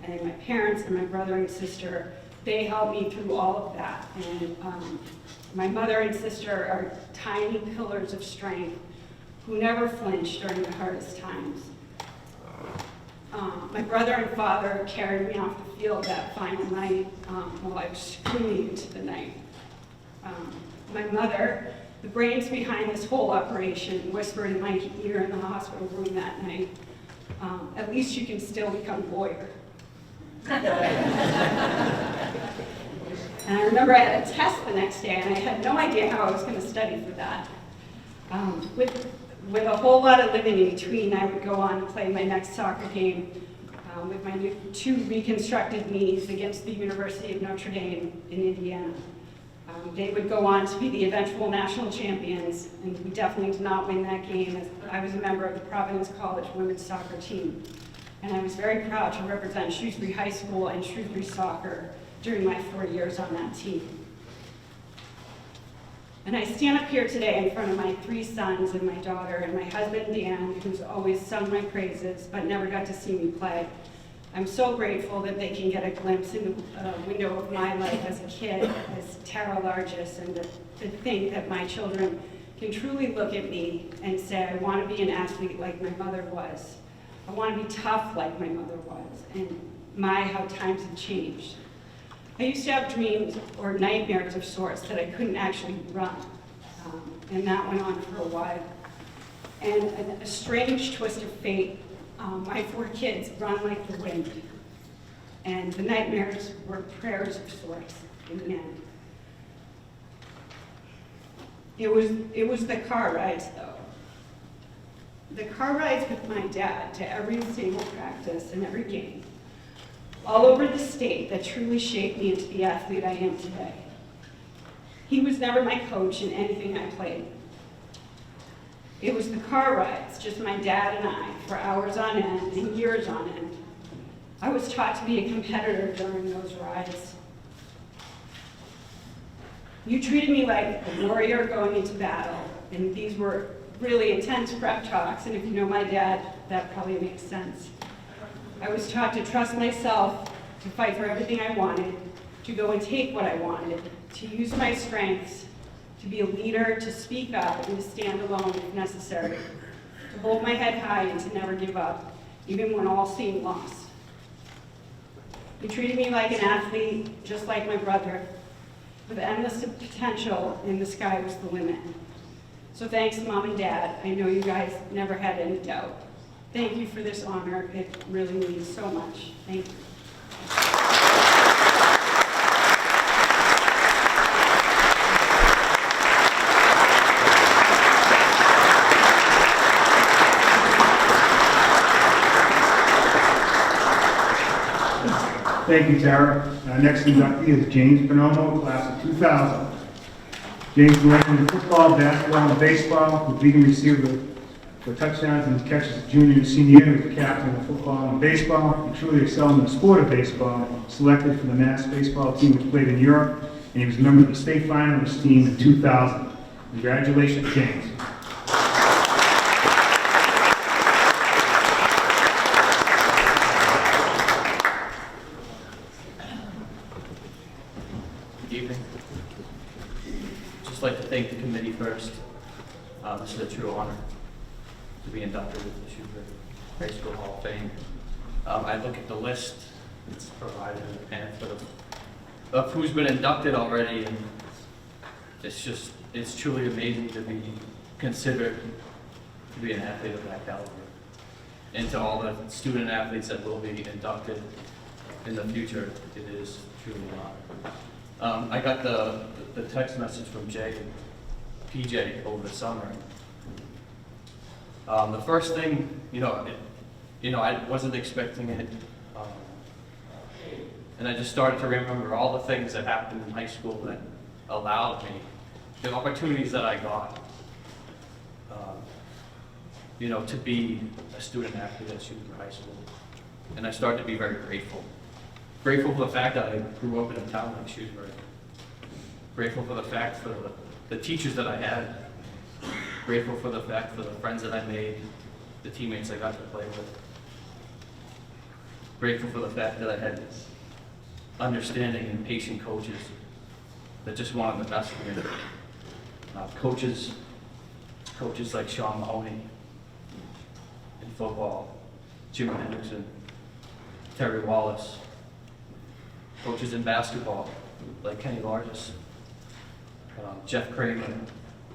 and my parents, and my brother and sister. They helped me through all of that. And my mother and sister are tiny pillars of strength who never flinch during the hardest times. My brother and father carried me off the field that final night while I was screaming into the night. My mother, the brains behind this whole operation, whispered in my ear in the hospital room that night, "At least you can still become a lawyer." And I remember I had a test the next day, and I had no idea how I was going to study for that. With a whole lot of living in between, I would go on to play my next soccer game with my two reconstructed knees against the University of Notre Dame in Indiana. They would go on to be the eventual national champions, and we definitely did not win that game, as I was a member of the Providence College women's soccer team. And I was very proud to represent Shrewsbury High School and Shrewsbury Soccer during my 4 years on that team. And I stand up here today in front of my 3 sons and my daughter and my husband, Dan, who's always sung my praises but never got to see me play. I'm so grateful that they can get a glimpse into a window of my life as a kid, as Tara Largis, and to think that my children can truly look at me and say, I want to be an athlete like my mother was. I want to be tough like my mother was. And how times have changed. I used to have dreams or nightmares of sorts that I couldn't actually run. And that went on for a while. And a strange twist of fate, my 4 kids run like the wind. And the nightmares were prayers of sorts in the end. It was the car rides, though. The car rides with my dad to every single practice and every game, all over the state, that truly shaped me into the athlete I am today. He was never my coach in anything I played. It was the car rides, just my dad and I, for hours on end and years on end. I was taught to be a competitor during those rides. You treated me like a warrior going into battle, and these were really intense prep talks, and if you know my dad, that probably makes sense. I was taught to trust myself, to fight for everything I wanted, to go and take what I wanted, to use my strengths, to be a leader, to speak up, and to stand alone if necessary, to hold my head high and to never give up, even when all seemed lost. You treated me like an athlete, just like my brother, with endless potential, and the sky was the limit. So thanks, Mom and Dad. I know you guys never had any doubt. Thank you for this honor. It really means so much. Thank you. Thank you, Tara. Next inductee is James Bonomo, class of 2000. James led in football, basketball, and baseball, with leading receiver for touchdowns and catches as junior and senior year. He was the captain of football and baseball. He truly excelled in the sport of baseball, selected for the Mass baseball team which played in Europe, and he was a member of the state finalist team in 2000. Congratulations, James. Good evening. Just like to thank the committee first. This is a true honor to be inducted into the Shrewsbury High School Hall of Fame. I look at the list that's provided in the pamphlet of who's been inducted already, and it's truly amazing to be considered to be an athlete of that caliber. And to all the student athletes that will be inducted in the future, it is truly an honor. I got the text message from PJ over the summer. The first thing, I wasn't expecting it, and I just started to remember all the things that happened in high school that allowed me, the opportunities that I got, to be a student athlete at Shrewsbury High School. And I started to be very grateful. Grateful for the fact that I grew up in a town like Shrewsbury. Grateful for the fact for the teachers that I had. Grateful for the fact for the friends that I made, the teammates I got to play with. Grateful for the fact that I had understanding and patient coaches that just wanted the best for me. Coaches like Sean Mahoney in football, Jim Hendrickson, Terry Wallace. Coaches in basketball like Kenny Largis, Jeff Kramer,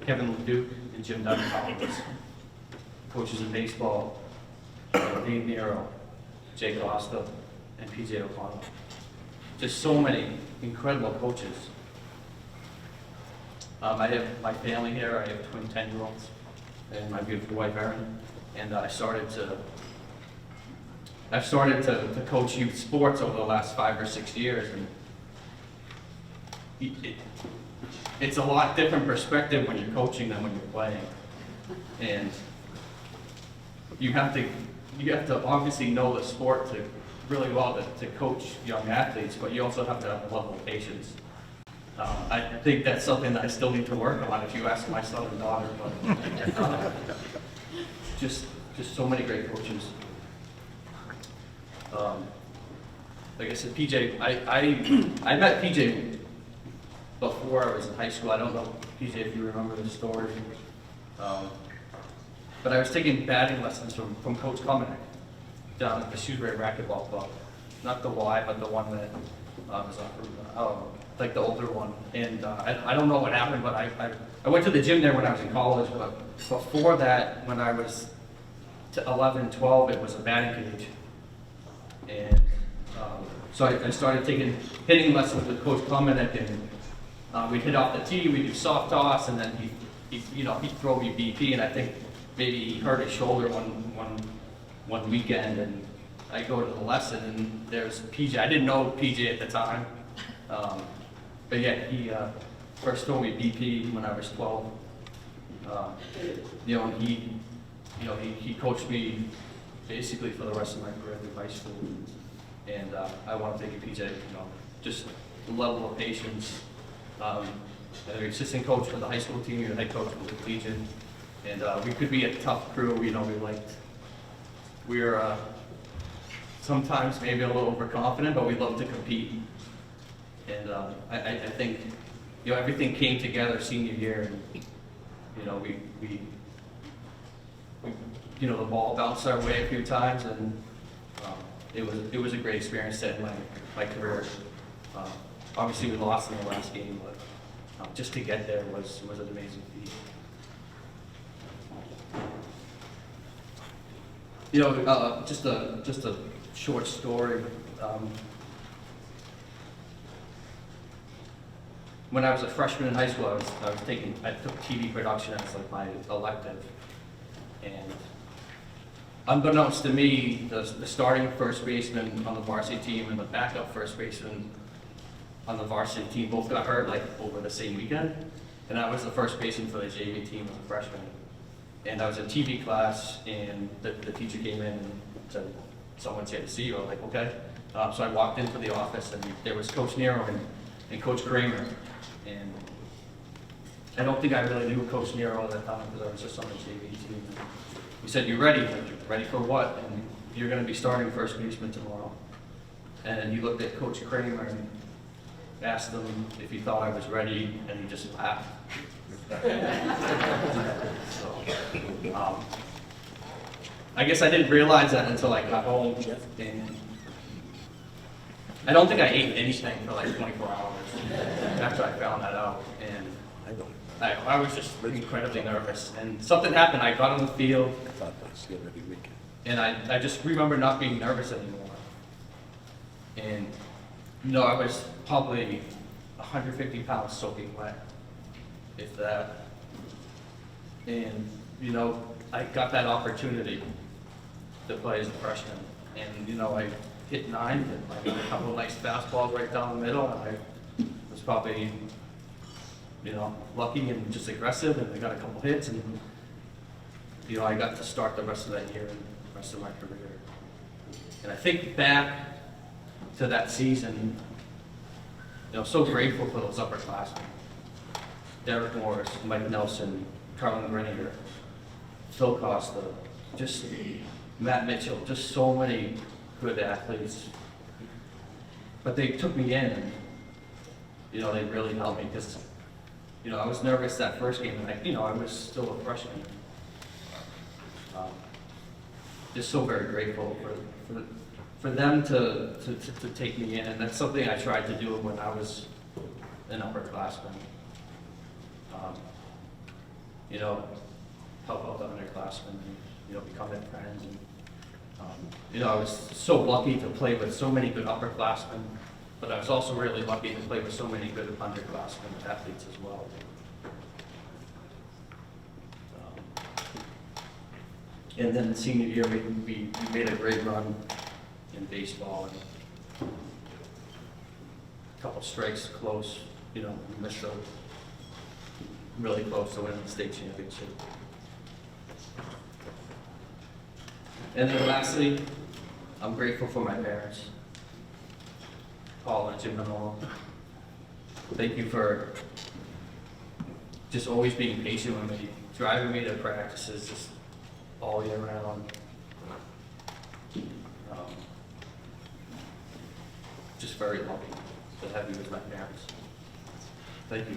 Kevin LeDuc, and Jim Collins. Coaches in baseball, Dave Nero, Jay Costa, and PJ O'Connell. Just so many incredible coaches. I have my family here. I have twin 10-year-olds and my beautiful wife, Erin. And I started to I've started to coach youth sports over the last 5 or 6 years, and it's a lot different perspective when you're coaching than when you're playing. And you have to obviously know the sport really well to coach young athletes, but you also have to have a level of patience. I think that's something that I still need to work on if you ask my son and daughter, but just so many great coaches. Like I said, PJ, I met PJ before I was in high school. I don't know, PJ, if you remember the story. But I was taking batting lessons from Coach Komanek down at the Shrewsbury Racquetball Club. Not the Y, but the one that is like the older one. And I don't know what happened, but I went to the gym there when I was in college, but before that, when I was 11, 12, it was a batting cage. And so I started taking hitting lessons with Coach Komanek, and we'd hit off the tee, we'd do soft toss, and then he'd throw me BP, and I think maybe he hurt his shoulder one weekend, and I go to the lesson, and there's PJ. I didn't know PJ at the time, but yeah, he first threw me BP when I was 12. And he coached me basically for the rest of my career through high school, and I want to thank you, PJ. Just the level of patience. You're assistant coach for the high school team, you're the head coach for the collegiate, and we could be a tough crew. We're sometimes maybe a little overconfident, but we love to compete. And I think everything came together senior year, and the ball bounced our way a few times, and it was a great experience to end my career. Obviously, we lost in the last game, but just to get there was an amazing feat. Just a short story. When I was a freshman in high school, I took TV production as like my elective, and unbeknownst to me, the starting first baseman on the varsity team and the backup first baseman on the varsity team both got hurt like over the same weekend, and I was the first baseman for the JV team as a freshman. And I was in TV class, and the teacher came in and said, "Someone's here to see you." I was like, "Okay." So I walked into the office, and there was Coach Nero and Coach Kramer. And I don't think I really knew Coach Nero at that time because I was just on the JV team. He said, "You ready?" I said, "Ready for what?" And "You're going to be starting first baseman tomorrow." And he looked at Coach Kramer and asked him if he thought I was ready, and he just laughed. So, I guess I didn't realize that until I got home, and I don't think I ate anything for like 24 hours after I found that out, and I was just incredibly nervous, and something happened. I got on the field, and I just remember not being nervous anymore, and I was probably 150 pounds soaking wet, if that. And, I got that opportunity to play as a freshman. And, I hit 9, and I got a couple of nice fastballs right down the middle, and I was probably, lucky and just aggressive, and I got a couple hits, and, I got to start the rest of that year and the rest of my career. And I think back to that season, so grateful for those upperclassmen. Derek Morris, Mike Nelson, Carlin Grenier, Phil Costa, just Matt Mitchell, just so many good athletes. But they took me in, and, they really helped me because, I was nervous that first game, and I was still a freshman. Just so very grateful for them to take me in, and that's something I tried to do when I was an upperclassman. Help out the underclassmen, and, become their friends. And, I was so lucky to play with so many good upperclassmen, but I was also really lucky to play with so many good underclassmen athletes as well. And then senior year, we made a great run. in baseball, and a couple strikes close, you know, we missed a really close to winning the state championship. And then lastly, I'm grateful for my parents, Paul and Jim and all. Thank you for just always being patient with me, driving me to practices just all year round. Just very lucky to have you as my parents. Thank you.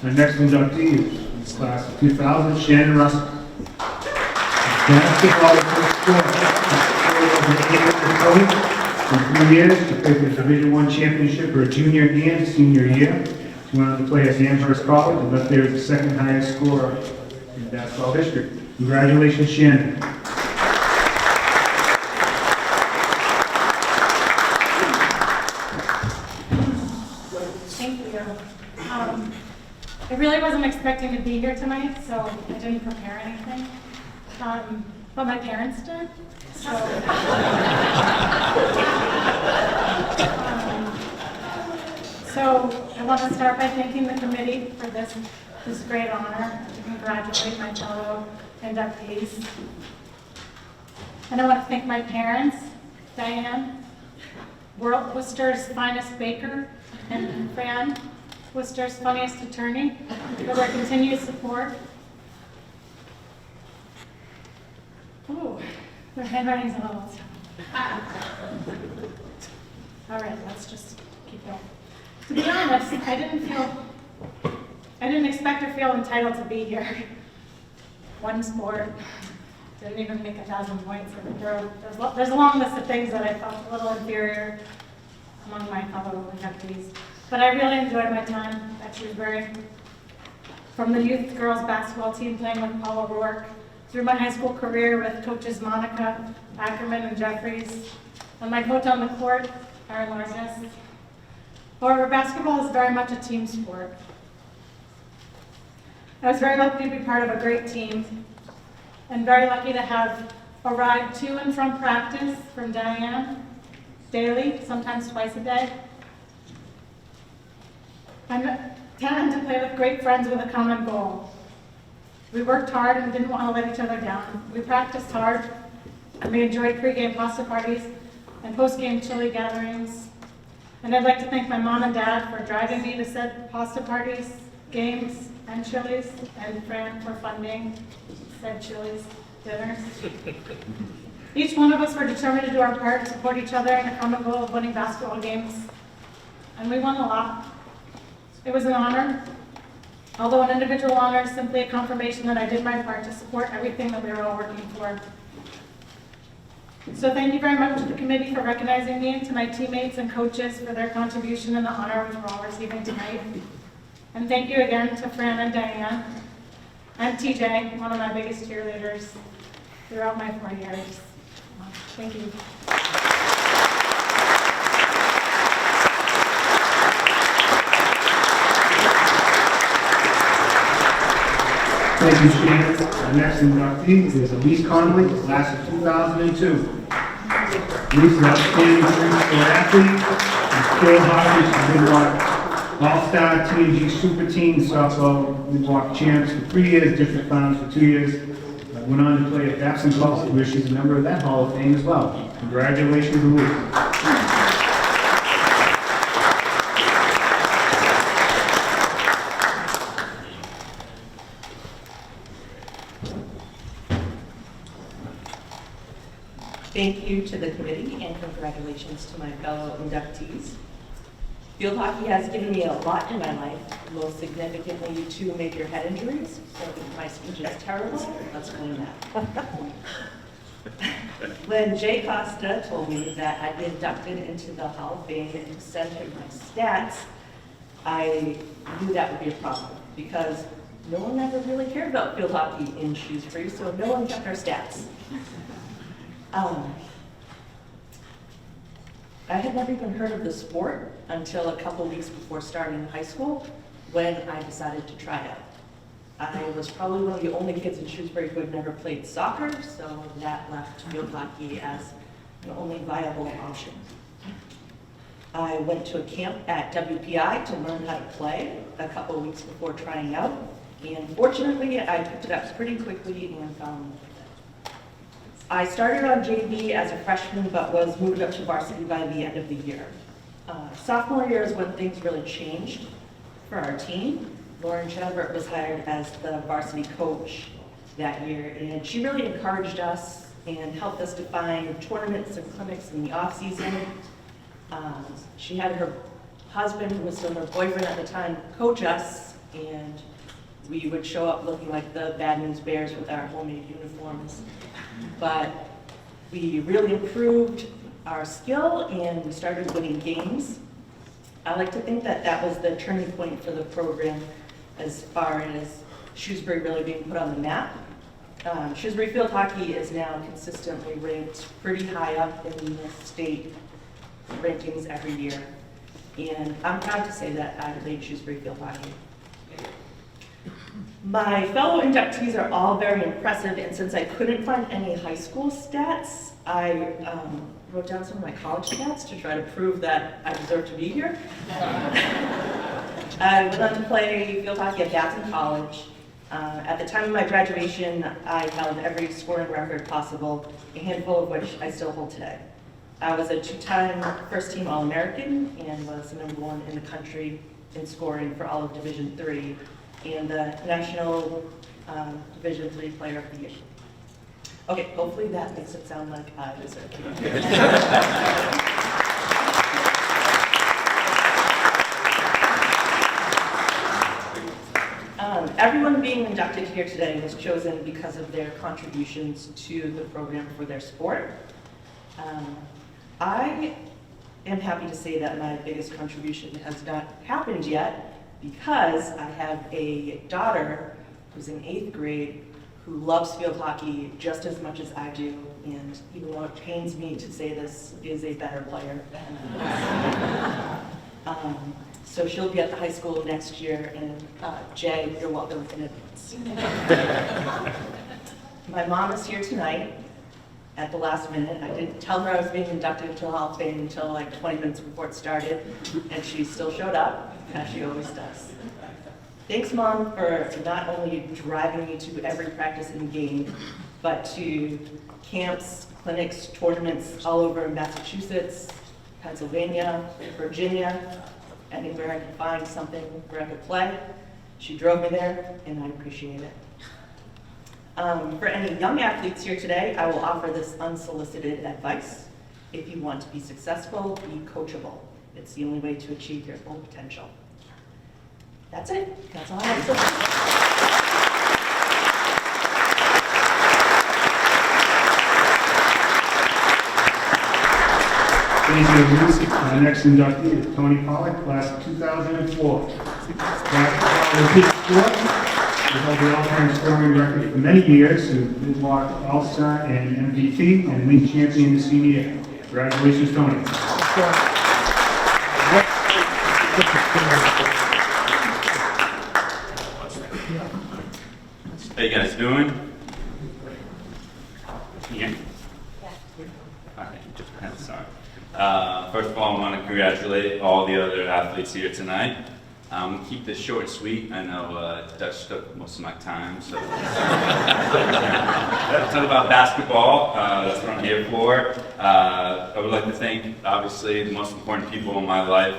Our next inductee is class of 2000, Shannon Russell. Basketball is her sport. In 3 years, she played for the Division I championship her junior and senior year. She went on to play at Amherst College and left there as the second highest scorer in basketball history. Congratulations, Shannon. Thank you. I really wasn't expecting to be here tonight, so I didn't prepare anything. But my parents did. So, so I want to start by thanking the committee for this great honor to congratulate my fellow inductees. And I want to thank my parents, Diane, Worcester's finest baker, and Fran, Worcester's funniest attorney, for their continued support. Ooh, their handwriting's a little tough. All right, let's just keep going. To be honest, I didn't expect or feel entitled to be here. One sport, didn't even make 1,000 points. There's a long list of things that I felt a little inferior among my fellow inductees. But I really enjoyed my time at Shrewsbury. From the youth girls basketball team playing with Paula Rourke, through my high school career with coaches Monica, Ackerman, and Jeffries, and my coach on the court, Aaron Largess. However, basketball is very much a team sport. I was very lucky to be part of a great team, and very lucky to have a ride to and from practice from Diane, daily, sometimes twice a day. I'm talented to play with great friends with a common goal. We worked hard and didn't want to let each other down. We practiced hard, and we enjoyed pregame pasta parties and postgame chili gatherings. And I'd like to thank my mom and dad for driving me to said pasta parties, games, and chilies, and Fran for funding said chilies dinners. Each one of us were determined to do our part and support each other in a common goal of winning basketball games. And we won a lot. It was an honor, although an individual honor is simply a confirmation that I did my part to support everything that we were all working for. So thank you very much to the committee for recognizing me, and to my teammates and coaches for their contribution in the honor which we're all receiving tonight. And thank you again to Fran and Diane, and TJ, one of my biggest cheerleaders throughout my 4 years. Thank you. Thank you, Shannon. Our next inductee is Elise Connolly, class of 2002. Elise is an outstanding three-sport athlete and skill hockey. She's been on All-Star TNG Super Team softball. We walked champs for 3 years, district finals for 2 years. Went on to play at Babson College, where she's a member of that Hall of Fame as well. Congratulations, Elise. Thank you to the committee and congratulations to my fellow inductees. Field hockey has given me a lot in my life, most significantly 2 major head injuries. So if my speech is terrible, let's clean that. When Jay Costa told me that I'd be inducted into the Hall of Fame and presented my stats, I knew that would be a problem because no one ever really cared about field hockey in Shrewsbury, so no one kept our stats. I had never even heard of the sport until a couple weeks before starting high school when I decided to try out. I was probably one of the only kids in Shrewsbury who had never played soccer, so that left field hockey as the only viable option. I went to a camp at WPI to learn how to play a couple weeks before trying out, and fortunately, I picked it up pretty quickly and fell in love with it. I started on JV as a freshman, but was moved up to varsity by the end of the year. Sophomore year is when things really changed for our team. Lauren Chadbert was hired as the varsity coach that year, and she really encouraged us and helped us define tournaments and clinics in the off-season. She had her husband, who was still her boyfriend at the time, coach us, and we would show up looking like the Bad News Bears with our homemade uniforms. But we really improved our skill and we started winning games. I like to think that that was the turning point for the program as far as Shrewsbury really being put on the map. Shrewsbury field hockey is now consistently ranked pretty high up in the state rankings every year. And I'm proud to say that I played Shrewsbury field hockey. My fellow inductees are all very impressive, and since I couldn't find any high school stats, I wrote down some of my college stats to try to prove that I deserve to be here. I went on to play field hockey at Batson College. At the time of my graduation, I held every scoring record possible, a handful of which I still hold today. I was a two-time first-team All-American and was #1 in the country in scoring for all of Division III and the National Division III Player of the Year. Okay, hopefully that makes it sound like I deserve to be here. Everyone being inducted here today was chosen because of their contributions to the program for their sport. I am happy to say that my biggest contribution has not happened yet because I have a daughter who's in 8th grade who loves field hockey just as much as I do, and even though it pains me to say this, is a better player than I am. So she'll be at the high school next year, and Jay, you're welcome in advance. My mom is here tonight at the last minute. I didn't tell her I was being inducted into the Hall of Fame until like 20 minutes before it started, and she still showed up, as she always does. Thanks, Mom, for not only driving me to every practice and game, but to camps, clinics, tournaments all over Massachusetts, Pennsylvania, Virginia, anywhere I could find something where I could play. She drove me there, and I appreciate it. For any young athletes here today, I will offer this unsolicited advice. If you want to be successful, be coachable. It's the only way to achieve your full potential. That's it. That's all I have to say. Thank you, Bruce. Next inductee is Tony Pollock, class of 2004. He held the all-time scoring record for many years, who did walk All-Star and MVP and league champion the senior year. Congratulations, Tony. How you guys doing? Yeah. All right, just kind of sorry. First of all, I want to congratulate all the other athletes here tonight. Keep this short and sweet. I know Dutch took most of my time, so let's talk about basketball. That's what I'm here for. I would like to thank, obviously, the most important people in my life,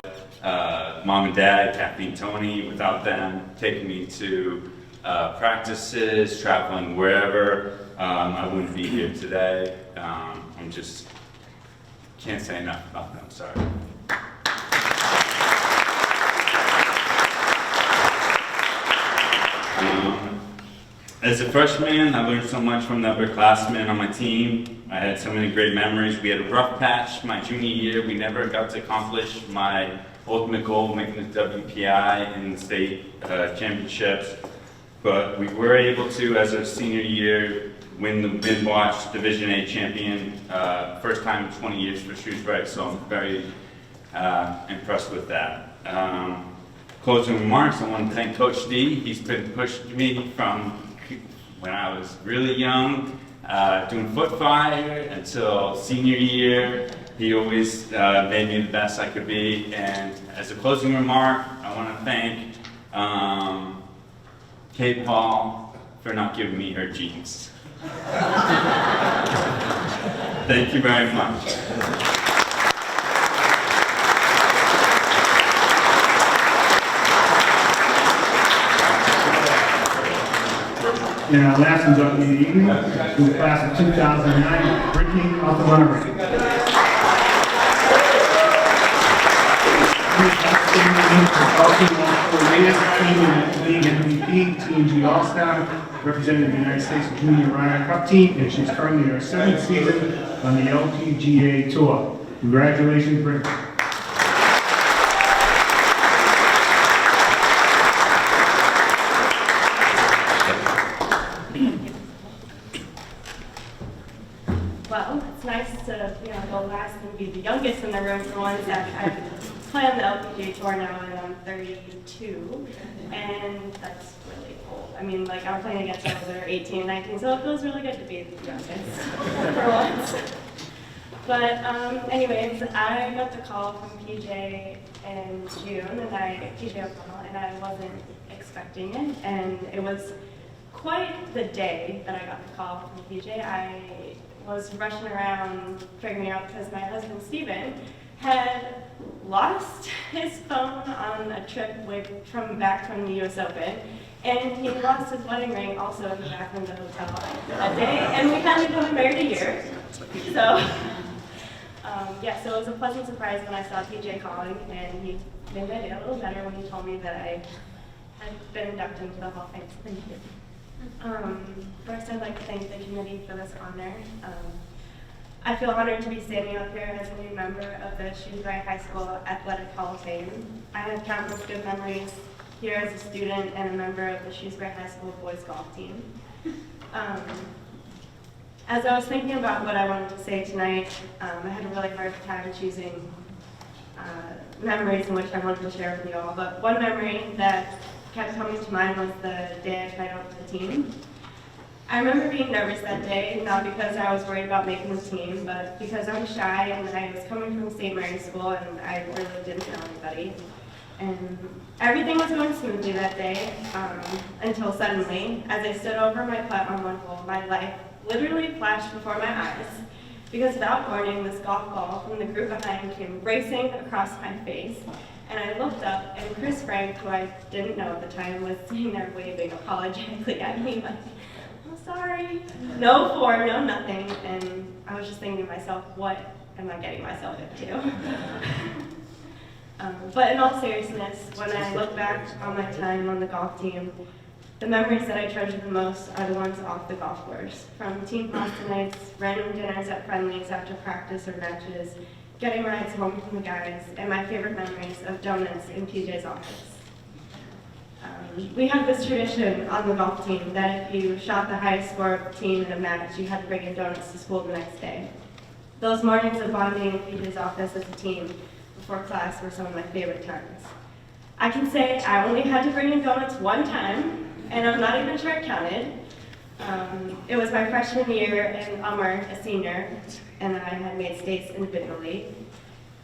Mom and Dad, Kathy and Tony. Without them taking me to practices, traveling wherever, I wouldn't be here today. I'm just can't say enough about them. Sorry. As a freshman, I learned so much from the upperclassmen on my team. I had so many great memories. We had a rough patch my junior year. We never got to accomplish my ultimate goal, making the WPI and state championships. But we were able to, as a senior year, win the Win Watch Division A champion, first time in 20 years for Shrewsbury, so I'm very impressed with that. Closing remarks, I want to thank Coach D. He's been pushing me from when I was really young, doing foot fire until senior year. He always made me the best I could be. And as a closing remark, I want to thank Kate Paul for not giving me her jeans. Thank you very much. And our last inductee of the evening, to the class of 2009, Brittany Montgomery. League MVP, Team G All-Star, representing the United States Junior Ryder Cup team, and she's currently in her 7th season on the LPGA Tour. Congratulations, Brittany. Well, it's nice to go last and be the youngest in the room for once. I've played on the LPGA Tour now and I'm 32, and that's really cool. I mean, like, I'm playing against guys that are 18, 19, so it feels really good to be the youngest for once. But anyways, I got the call from PJ in June, and PJ O'Connell, and I wasn't expecting it, and it was quite the day that I got the call from PJ. I was rushing around figuring out because my husband Steven had lost his phone on a trip back from the US Open, and he lost his wedding ring also in the back of the hotel that day, and we hadn't been married a year. So yeah, so it was a pleasant surprise when I saw PJ calling, and he made my day a little better when he told me that I had been inducted into the Hall of Fame. Thank you. First, I'd like to thank the committee for this honor. I feel honored to be standing up here as a new member of the Shrewsbury High School Athletic Hall of Fame. I have countless good memories here as a student and a member of the Shrewsbury High School boys golf team. As I was thinking about what I wanted to say tonight, I had a really hard time choosing memories in which I wanted to share with you all, but one memory that kept coming to mind was the day I tried out for the team. I remember being nervous that day, not because I was worried about making the team, but because I'm shy and I was coming from St. Mary's School and I really didn't know anybody. And everything was going smoothly that day, until suddenly, as I stood over my putt on one hole, my life literally flashed before my eyes. Because without warning, this golf ball from the group behind came racing across my face. And I looked up, and Chris Frank, who I didn't know at the time, was sitting there waving apologetically at me, like, "I'm sorry." No form, no nothing. And I was just thinking to myself, what am I getting myself into? But in all seriousness, when I look back on my time on the golf team, the memories that I treasure the most are the ones off the golf course. From team pasta nights, random dinners at friendlies after practice or matches, getting rides home from the guys, and my favorite memories of donuts in PJ's office. We have this tradition on the golf team that if you shot the highest score of the team in a match, you had to bring in donuts to school the next day. Those mornings of bonding in PJ's office as a team before class were some of my favorite times. I can say I only had to bring in donuts one time, and I'm not even sure it counted. It was my freshman year, and Umar, a senior, and I had made states individually.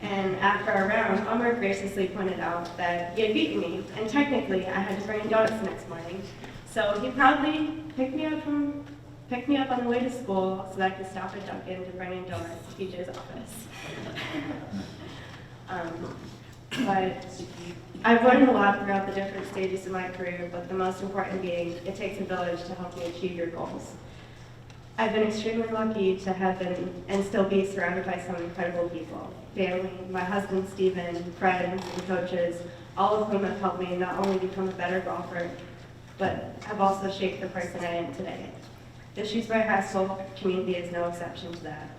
And after our round, Umar graciously pointed out that he had beaten me, and technically I had to bring in donuts the next morning. So he proudly picked me up on the way to school so that I could stop at Dunkin' to bring in donuts to PJ's office. But I've learned a lot throughout the different stages of my career, but the most important being, it takes a village to help you achieve your goals. I've been extremely lucky to have been and still be surrounded by some incredible people. Family, my husband Stephen, friends, and coaches, all of whom have helped me not only become a better golfer, but have also shaped the person I am today. The Shrewsbury High School community is no exception to that.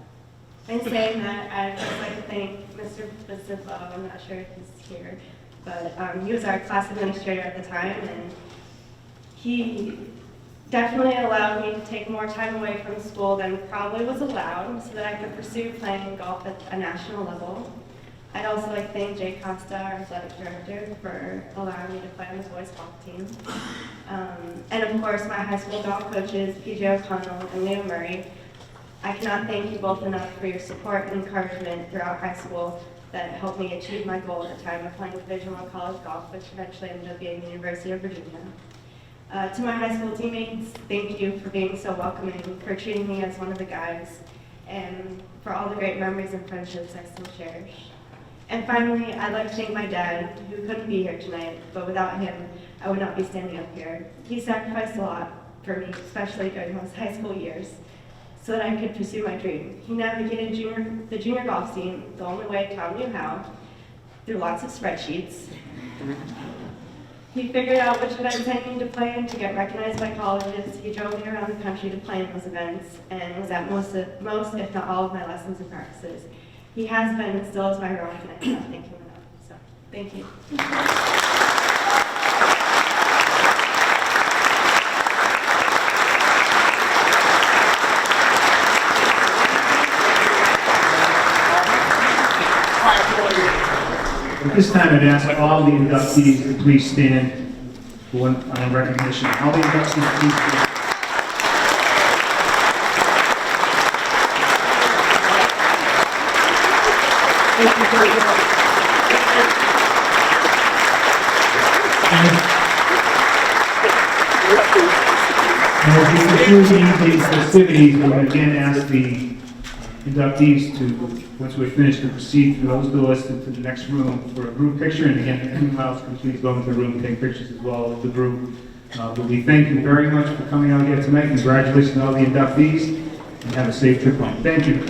In saying that, I'd just like to thank Mr. Bizzipo, I'm not sure if he's here, but he was our class administrator at the time, and he definitely allowed me to take more time away from school than probably was allowed so that I could pursue playing golf at a national level. I'd also like to thank Jay Costa, our athletic director, for allowing me to play on his boys golf team. And of course, my high school golf coaches, PJ O'Connell and Leo Murray. I cannot thank you both enough for your support and encouragement throughout high school that helped me achieve my goal at the time of playing Division I college golf, which eventually ended up being the University of Virginia. To my high school teammates, thank you for being so welcoming, for treating me as one of the guys, and for all the great memories and friendships I still cherish. And finally, I'd like to thank my dad, who couldn't be here tonight, but without him, I would not be standing up here. He sacrificed a lot for me, especially during those high school years, so that I could pursue my dream. He navigated the junior golf scene the only way Tom knew how, through lots of spreadsheets. He figured out which events I needed to play in to get recognized by colleges. He drove me around the country to play in those events and was at most, if not all, of my lessons and practices. He has been and still is my heroic, and I cannot thank him enough. So, thank you. At this time, I'd ask all the inductees to please stand for one final recognition. All the inductees, please stand. Thank you very much. And as we conclude the evening's festivities, we're going to again ask the inductees to, once we're finished, to proceed through those doors to the next room for a group picture. And again, anyone else can please go into the room and take pictures as well as the group. But we thank you very much for coming out here tonight. Congratulations to all the inductees, and have a safe trip home. Thank you.